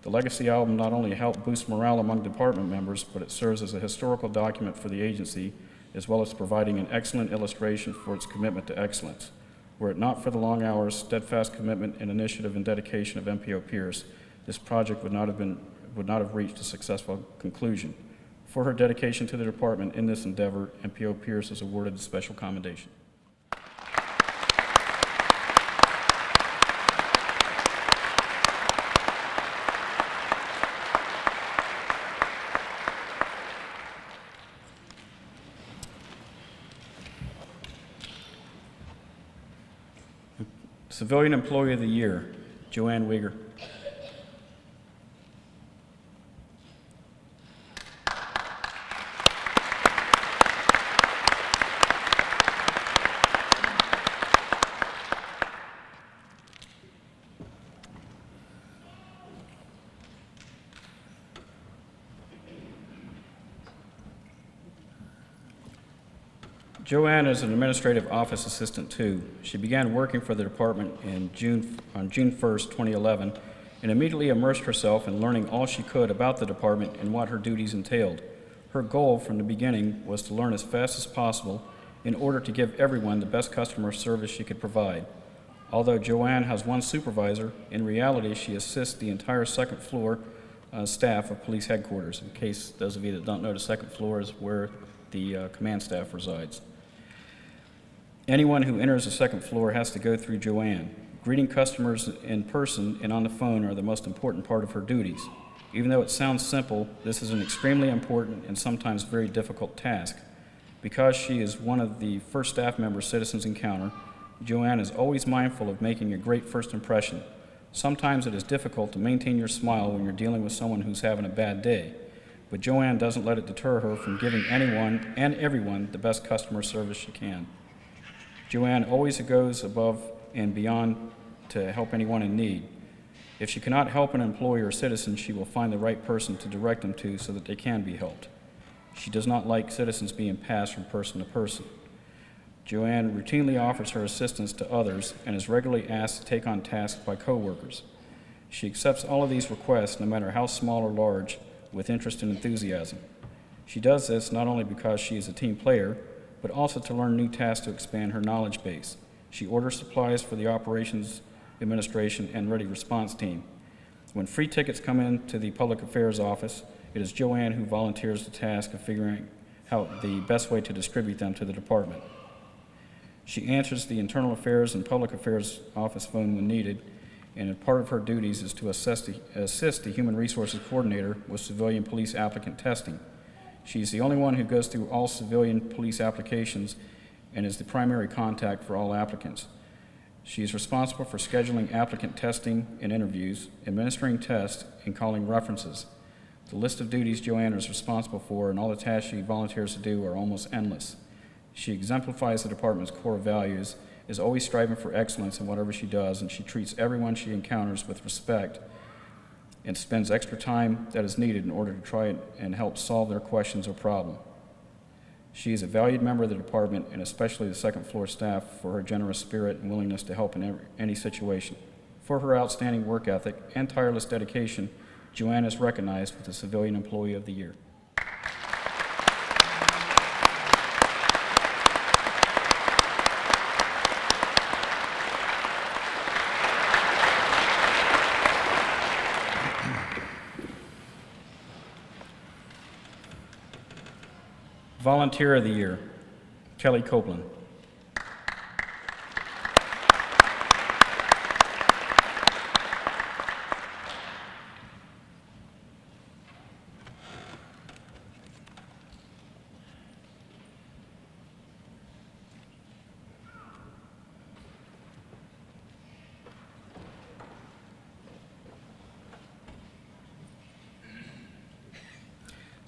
The Legacy album not only helped boost morale among department members, but it serves as a historical document for the agency, as well as providing an excellent illustration for its commitment to excellence. Were it not for the long hours, steadfast commitment, and initiative and dedication of MPO Pierce, this project would not have reached a successful conclusion. For her dedication to the department in this endeavor, MPO Pierce is awarded a special commendation. Civilian Employee of the Year, Joanne Weger. Joanne is an administrative office assistant too. She began working for the department on June 1st, 2011, and immediately immersed herself in learning all she could about the department and what her duties entailed. Her goal from the beginning was to learn as fast as possible in order to give everyone the best customer service she could provide. Although Joanne has one supervisor, in reality she assists the entire second floor staff of police headquarters. In case those of you that don't know, the second floor is where the command staff resides. Anyone who enters the second floor has to go through Joanne. Greeting customers in person and on the phone are the most important part of her duties. Even though it sounds simple, this is an extremely important and sometimes very difficult task. Because she is one of the first staff members citizens encounter, Joanne is always mindful of making a great first impression. Sometimes it is difficult to maintain your smile when you're dealing with someone who's having a bad day, but Joanne doesn't let it deter her from giving anyone and everyone the best customer service she can. Joanne always goes above and beyond to help anyone in need. If she cannot help an employee or citizen, she will find the right person to direct them to so that they can be helped. She does not like citizens being passed from person to person. Joanne routinely offers her assistance to others and is regularly asked to take on tasks by coworkers. She accepts all of these requests, no matter how small or large, with interest and enthusiasm. She does this not only because she is a team player, but also to learn new tasks to expand her knowledge base. She orders supplies for the operations administration and ready response team. When free tickets come into the public affairs office, it is Joanne who volunteers the task of figuring out the best way to distribute them to the department. She answers the internal affairs and public affairs office phone when needed, and a part of her duties is to assist the human resources coordinator with civilian police applicant testing. She's the only one who goes through all civilian police applications and is the primary contact for all applicants. She is responsible for scheduling applicant testing and interviews, administering tests, and calling references. The list of duties Joanne is responsible for and all the tasks she volunteers to do are almost endless. She exemplifies the department's core values, is always striving for excellence in whatever she does, and she treats everyone she encounters with respect and spends extra time that is needed in order to try and help solve their questions or problem. She is a valued member of the department, and especially the second floor staff, for her generous spirit and willingness to help in any situation. For her outstanding work ethic and tireless dedication, Joanne is recognized with the Civilian Employee of the Year. Volunteer of the Year, Kelly Copeland.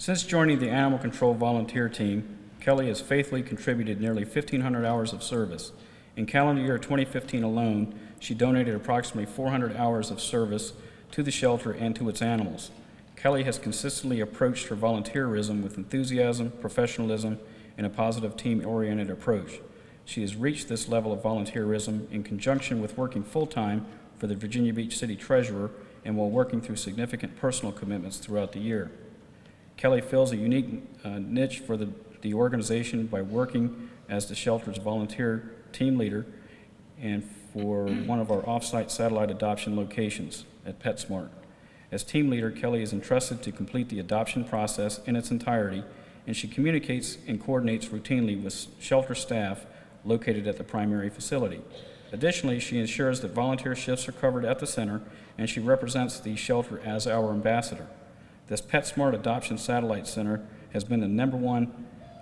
Since joining the Animal Control Volunteer Team, Kelly has faithfully contributed nearly 1,500 hours of service. In calendar year 2015 alone, she donated approximately 400 hours of service to the shelter and to its animals. Kelly has consistently approached her volunteerism with enthusiasm, professionalism, and a positive team-oriented approach. She has reached this level of volunteerism in conjunction with working full-time for the Virginia Beach City Treasurer and while working through significant personal commitments throughout the year. Kelly fills a unique niche for the organization by working as the shelter's volunteer team leader and for one of our off-site satellite adoption locations at PetSmart. As team leader, Kelly is entrusted to complete the adoption process in its entirety, and she communicates and coordinates routinely with shelter staff located at the primary facility. Additionally, she ensures that volunteer shifts are covered at the center, and she represents the shelter as our ambassador. This PetSmart Adoption Satellite Center has been number one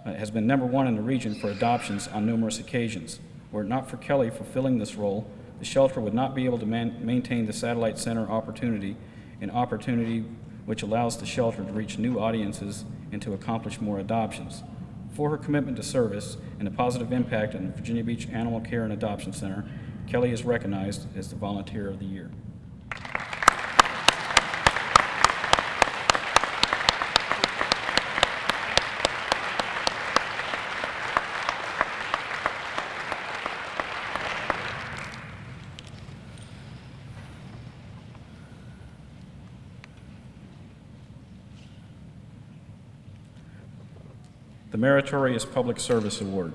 in the region for adoptions on numerous occasions. Were it not for Kelly fulfilling this role, the shelter would not be able to maintain the satellite center opportunity, an opportunity which allows the shelter to reach new audiences and to accomplish more adoptions. For her commitment to service and the positive impact on the Virginia Beach Animal Care and Adoption Center, Kelly is recognized as the Volunteer of the Year. The Meritorious Public Service Award,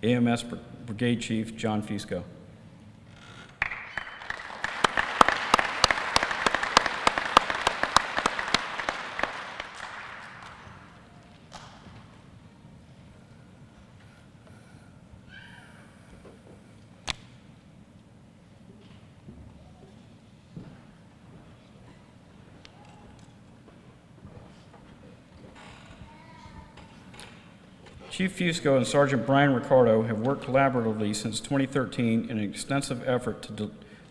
AMS Brigade Chief John Fusco. Chief Fusco and Sergeant Brian Ricardo have worked collaboratively since 2013 in an extensive effort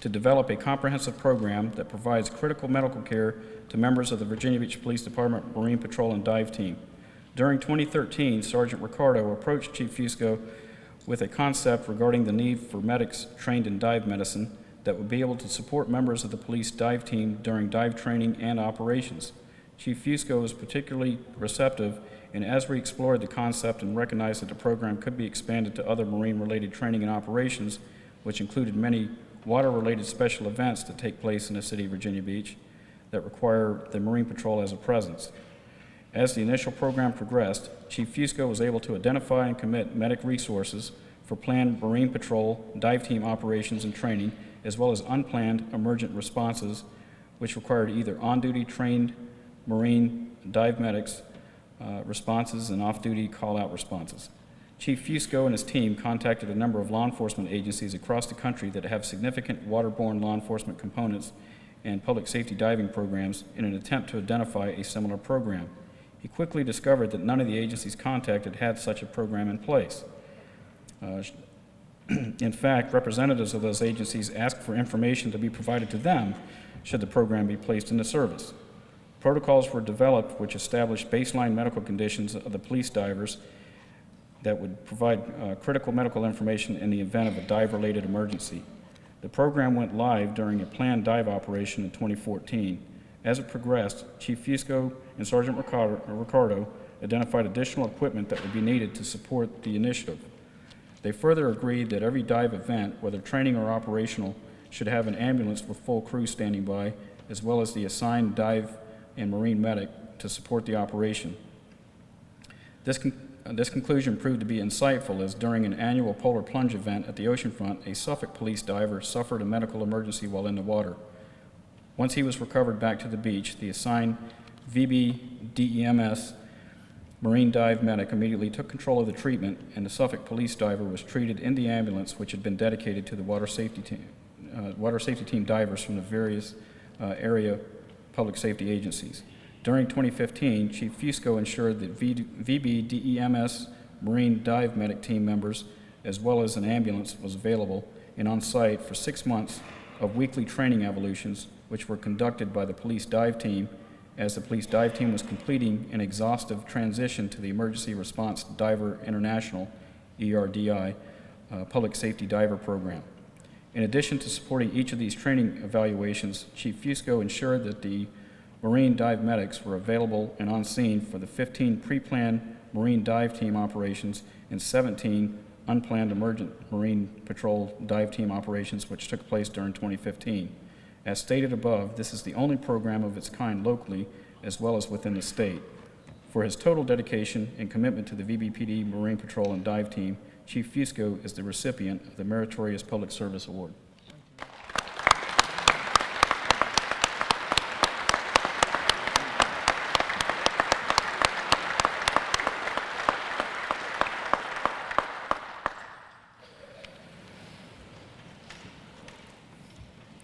to develop a comprehensive program that provides critical medical care to members of the Virginia Beach Police Department Marine Patrol and Dive Team. During 2013, Sergeant Ricardo approached Chief Fusco with a concept regarding the need for medics trained in dive medicine that would be able to support members of the police dive team during dive training and operations. Chief Fusco was particularly receptive, and as we explored the concept and recognized that the program could be expanded to other marine-related training and operations, which included many water-related special events that take place in the city of Virginia Beach that require the Marine Patrol as a presence. As the initial program progressed, Chief Fusco was able to identify and commit medic resources for planned Marine Patrol dive team operations and training, as well as unplanned emergent responses, which required either on-duty trained Marine dive medics responses and off-duty call-out responses. Chief Fusco and his team contacted a number of law enforcement agencies across the country that have significant waterborne law enforcement components and public safety diving programs in an attempt to identify a similar program. He quickly discovered that none of the agencies contacted had such a program in place. In fact, representatives of those agencies asked for information to be provided to them should the program be placed into service. Protocols were developed which established baseline medical conditions of the police divers that would provide critical medical information in the event of a dive-related emergency. The program went live during a planned dive operation in 2014. As it progressed, Chief Fusco and Sergeant Ricardo identified additional equipment that would be needed to support the initiative. They further agreed that every dive event, whether training or operational, should have an ambulance with full crew standing by, as well as the assigned dive and marine medic to support the operation. This conclusion proved to be insightful, as during an annual polar plunge event at the oceanfront, a Suffolk police diver suffered a medical emergency while in the water. Once he was recovered back to the beach, the assigned VBDEMS marine dive medic immediately took control of the treatment, and the Suffolk police diver was treated in the ambulance, which had been dedicated to the water safety team divers from the various area public safety agencies. During 2015, Chief Fusco ensured that VBDEMS Marine Dive Medic team members, as well as an ambulance, was available and on site for 6 months of weekly training evolutions, which were conducted by the police dive team as the police dive team was completing an exhaustive transition to the Emergency Response Diver International, ERDI, public safety diver program. In addition to supporting each of these training evaluations, Chief Fusco ensured that the Marine dive medics were available and on scene for the 15 pre-planned Marine dive team operations and 17 unplanned emergent Marine Patrol dive team operations which took place during 2015. As stated above, this is the only program of its kind locally as well as within the state. For his total dedication and commitment to the VBPD Marine Patrol and dive team, Chief Fusco is the recipient of the Meritorious Public Service Award.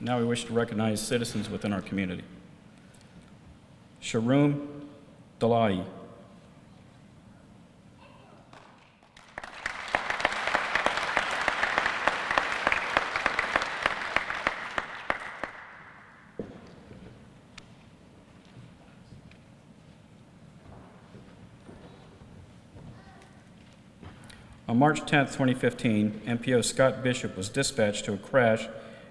Now we wish to recognize citizens within our community. Sharoom Dalai. On March 10, 2015, MPO Scott Bishop was dispatched to a crash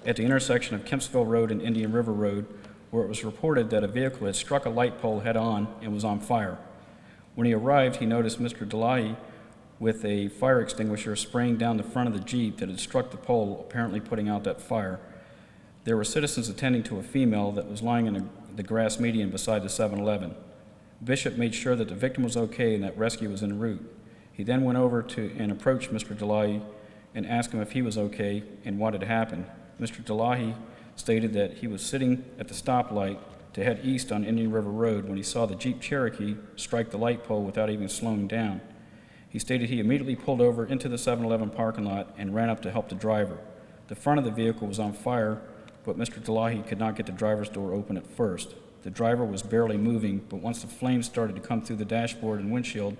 at the intersection of Kempsville Road and Indian River Road, where it was reported that a vehicle had struck a light pole head-on and was on fire. When he arrived, he noticed Mr. Delahi with a fire extinguisher spraying down the front of the Jeep that had struck the pole, apparently putting out that fire. There were citizens attending to a female that was lying in the grass median beside the 7-Eleven. Bishop made sure that the victim was okay and that rescue was en route. He then went over to and approached Mr. Delahi and asked him if he was okay and what had happened. Mr. Delahi stated that he was sitting at the stoplight to head east on Indian River Road when he saw the Jeep Cherokee strike the light pole without even slowing down. He stated he immediately pulled over into the 7-Eleven parking lot and ran up to help the driver. The front of the vehicle was on fire, but Mr. Delahi could not get the driver's door open at first. The driver was barely moving, but once the flames started to come through the dashboard and windshield,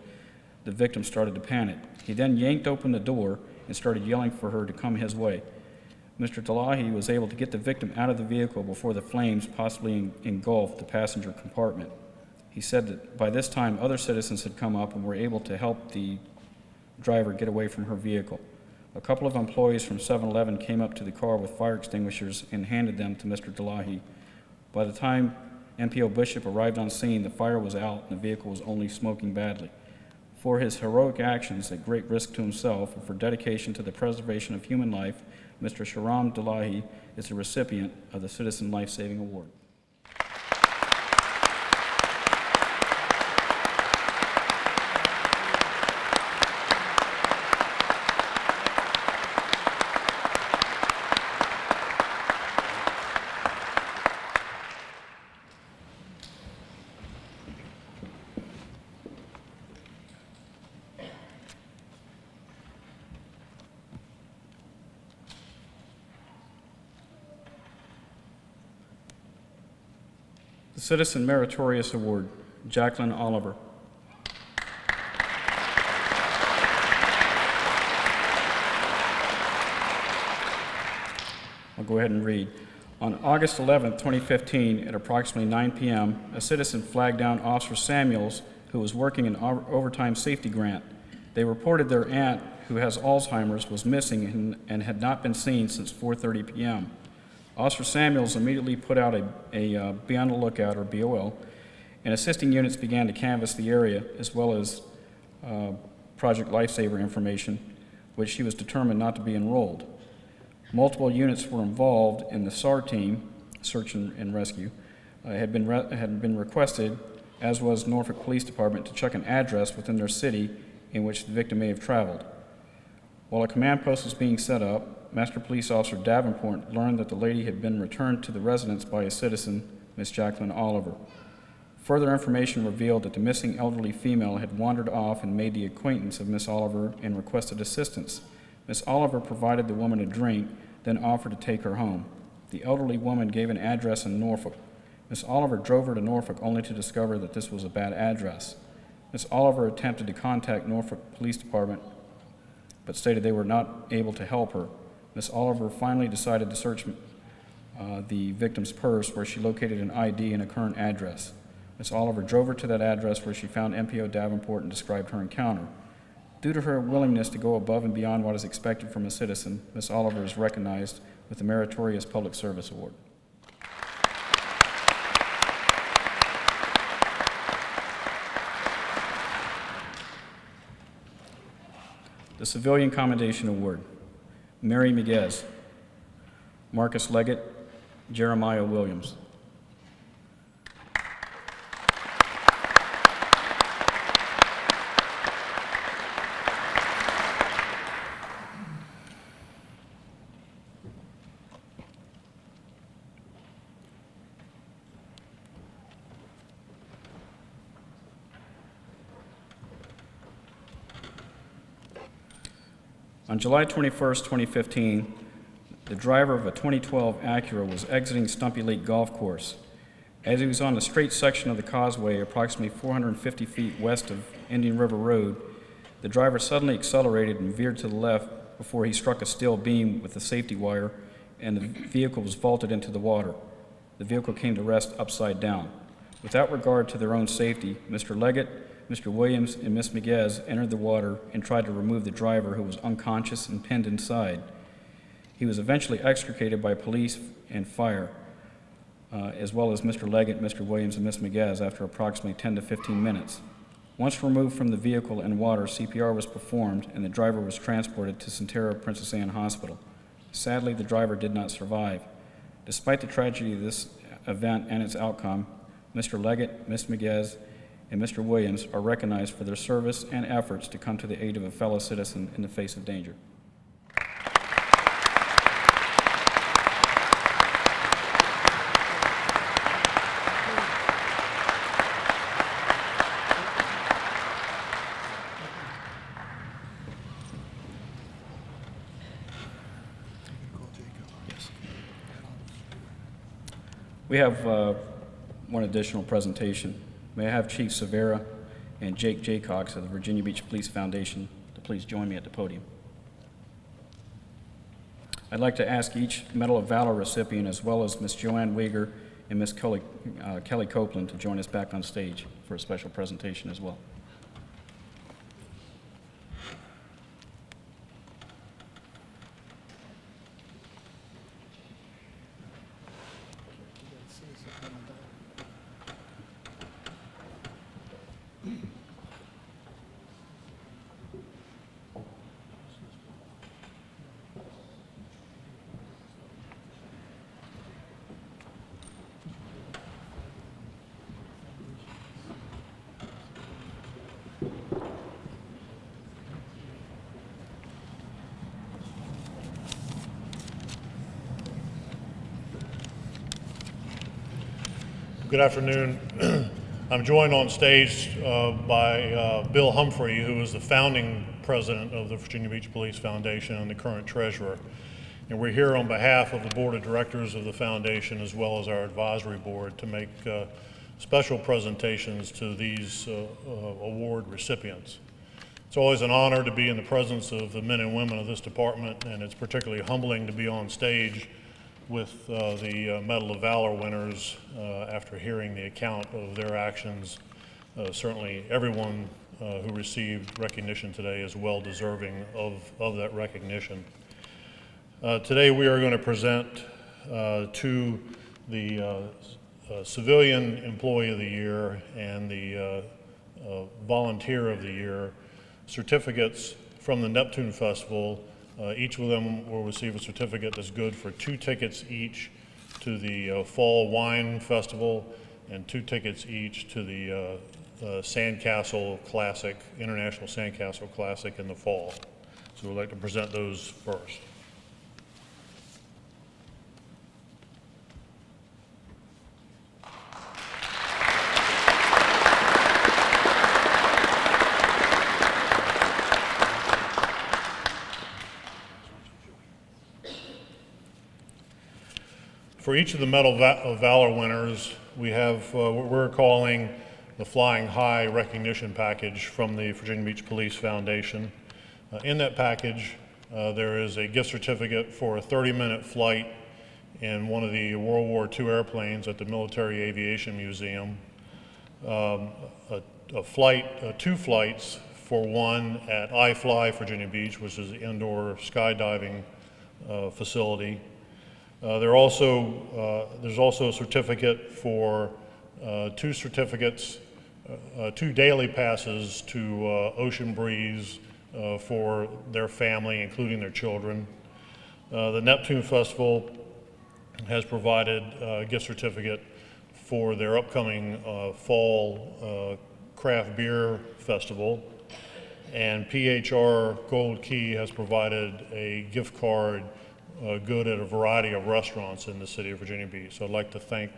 the victim started to panic. He then yanked open the door and started yelling for her to come his way. Mr. Delahi was able to get the victim out of the vehicle before the flames possibly engulfed the passenger compartment. He said that by this time other citizens had come up and were able to help the driver get away from her vehicle. A couple of employees from 7-Eleven came up to the car with fire extinguishers and handed them to Mr. Delahi. By the time MPO Bishop arrived on scene, the fire was out and the vehicle was only smoking badly. For his heroic actions at great risk to himself and for dedication to the preservation of human life, Mr. Sharam Delahi is the recipient of the Citizen Life Saving Award. The Citizen Meritorious Award, Jacqueline Oliver. I'll go ahead and read. On August 11, 2015, at approximately 9 p.m., a citizen flagged down Officer Samuels, who was working an overtime safety grant. They reported their aunt, who has Alzheimer's, was missing and had not been seen since 4:30 p.m. Officer Samuels immediately put out a Be on the Lookout, or BOL, and assisting units began to canvass the area, as well as Project Lifesaver information, which she was determined not to be enrolled. Multiple units were involved in the SAR team, Search and Rescue, had been requested, as was Norfolk Police Department, to check an address within their city in which the victim may have traveled. While a command post was being set up, Master Police Officer Davenport learned that the lady had been returned to the residence by a citizen, Miss Jacqueline Oliver. Further information revealed that the missing elderly female had wandered off and made the acquaintance of Miss Oliver and requested assistance. Miss Oliver provided the woman a drink, then offered to take her home. The elderly woman gave an address in Norfolk. Miss Oliver drove her to Norfolk only to discover that this was a bad address. Miss Oliver attempted to contact Norfolk Police Department, but stated they were not able to help her. Miss Oliver finally decided to search the victim's purse, where she located an ID and a current address. Miss Oliver drove her to that address, where she found MPO Davenport and described her encounter. Due to her willingness to go above and beyond what is expected from a citizen, Miss Oliver is recognized with the Meritorious Public Service Award. The Civilian Commendation Award: Mary Miguez, Marcus Leggett, Jeremiah Williams. On July 21st, 2015, the driver of a 2012 Acura was exiting Stumpy Lake Golf Course. As he was on the straight section of the causeway, approximately 450 feet west of Indian River Road, the driver suddenly accelerated and veered to the left before he struck a steel beam with a safety wire, and the vehicle was vaulted into the water. The vehicle came to rest upside down. Without regard to their own safety, Mr. Leggett, Mr. Williams, and Ms. Miguez entered the water and tried to remove the driver, who was unconscious and pinned inside. He was eventually extricated by police and fire, as well as Mr. Leggett, Mr. Williams, and Ms. Miguez after approximately 10 to 15 minutes. Once removed from the vehicle and water, CPR was performed and the driver was transported to Centera Princess Anne Hospital. Sadly, the driver did not survive. Despite the tragedy of this event and its outcome, Mr. Leggett, Ms. Miguez, and Mr. Williams are recognized for their service and efforts to come to the aid of a fellow citizen in the face of danger. We have one additional presentation. May I have Chief Severa and Jake Jaycox of the Virginia Beach Police Foundation to please join me at the podium. I'd like to ask each Medal of Valor recipient, as well as Ms. Joanne Weger and Ms. Kelly Copeland, to join us back on stage for a special presentation as well.
Good afternoon. I'm joined on stage by Bill Humphrey, who is the founding president of the Virginia Beach Police Foundation and the current treasurer. And we're here on behalf of the board of directors of the foundation, as well as our advisory board, to make special presentations to these award recipients. It's always an honor to be in the presence of the men and women of this department, and it's particularly humbling to be on stage with the Medal of Valor winners after hearing the account of their actions. Certainly everyone who received recognition today is well deserving of that recognition. Today we are going to present to the Civilian Employee of the Year and the Volunteer of the Year certificates from the Neptune Festival. Each of them will receive a certificate that's good for 2 tickets each to the Fall Wine Festival and 2 tickets each to the Sandcastle Classic, International Sandcastle Classic in the fall. So we'd like to present those first. For each of the Medal of Valor winners, we have what we're calling the Flying High recognition package from the Virginia Beach Police Foundation. In that package, there is a gift certificate for a 30-minute flight in one of the World War II airplanes at the Military Aviation Museum, 2 flights for one at iFly Virginia Beach, which is an indoor skydiving facility. There's also a certificate for 2 daily passes to Ocean Breeze for their family, including their children. The Neptune Festival has provided a gift certificate for their upcoming fall craft beer festival. And PHR Gold Key has provided a gift card good at a variety of restaurants in the city of Virginia Beach. So I'd like to thank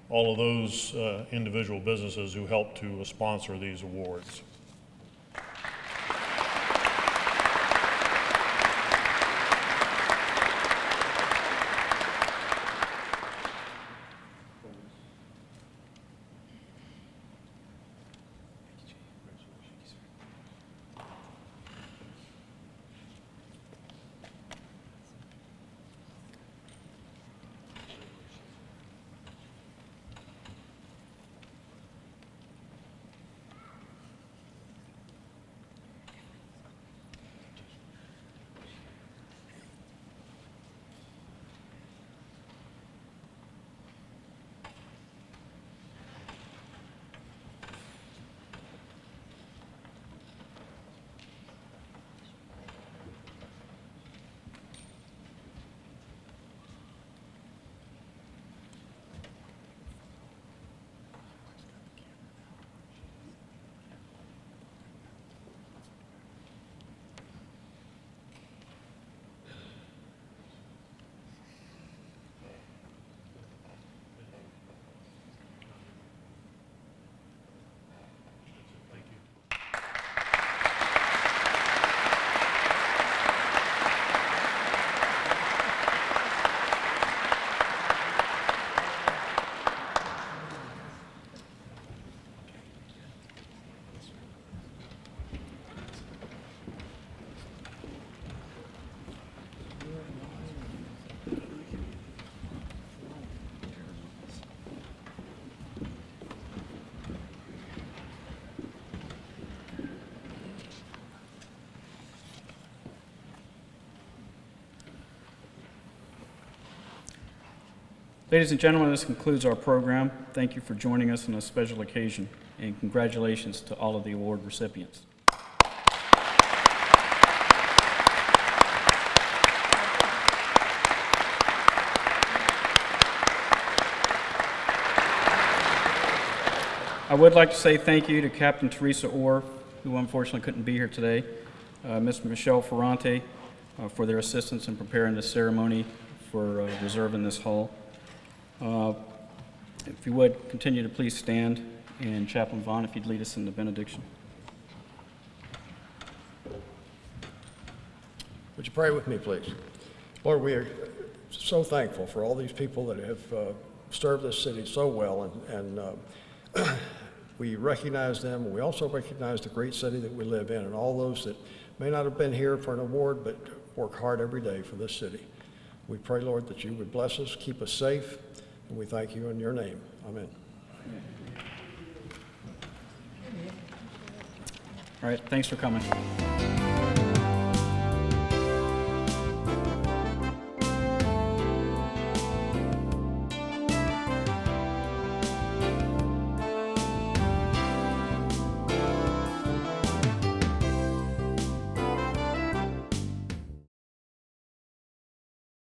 all of those individual businesses who helped to sponsor these awards.
Ladies and gentlemen, this concludes our program. Thank you for joining us on a special occasion, and congratulations to all of the award recipients. I would like to say thank you to Captain Teresa Orr, who unfortunately couldn't be here today, Ms. Michelle Ferrante, for their assistance in preparing this ceremony for reserving this hall. If you would, continue to please stand, and Chaplain Vaughn, if you'd lead us in the benediction.
Would you pray with me, please? Lord, we are so thankful for all these people that have served this city so well, and we recognize them, and we also recognize the great city that we live in, and all those that may not have been here for an award, but work hard every day for this city. We pray, Lord, that you would bless us, keep us safe, and we thank you in your name. Amen.
All right, thanks for coming.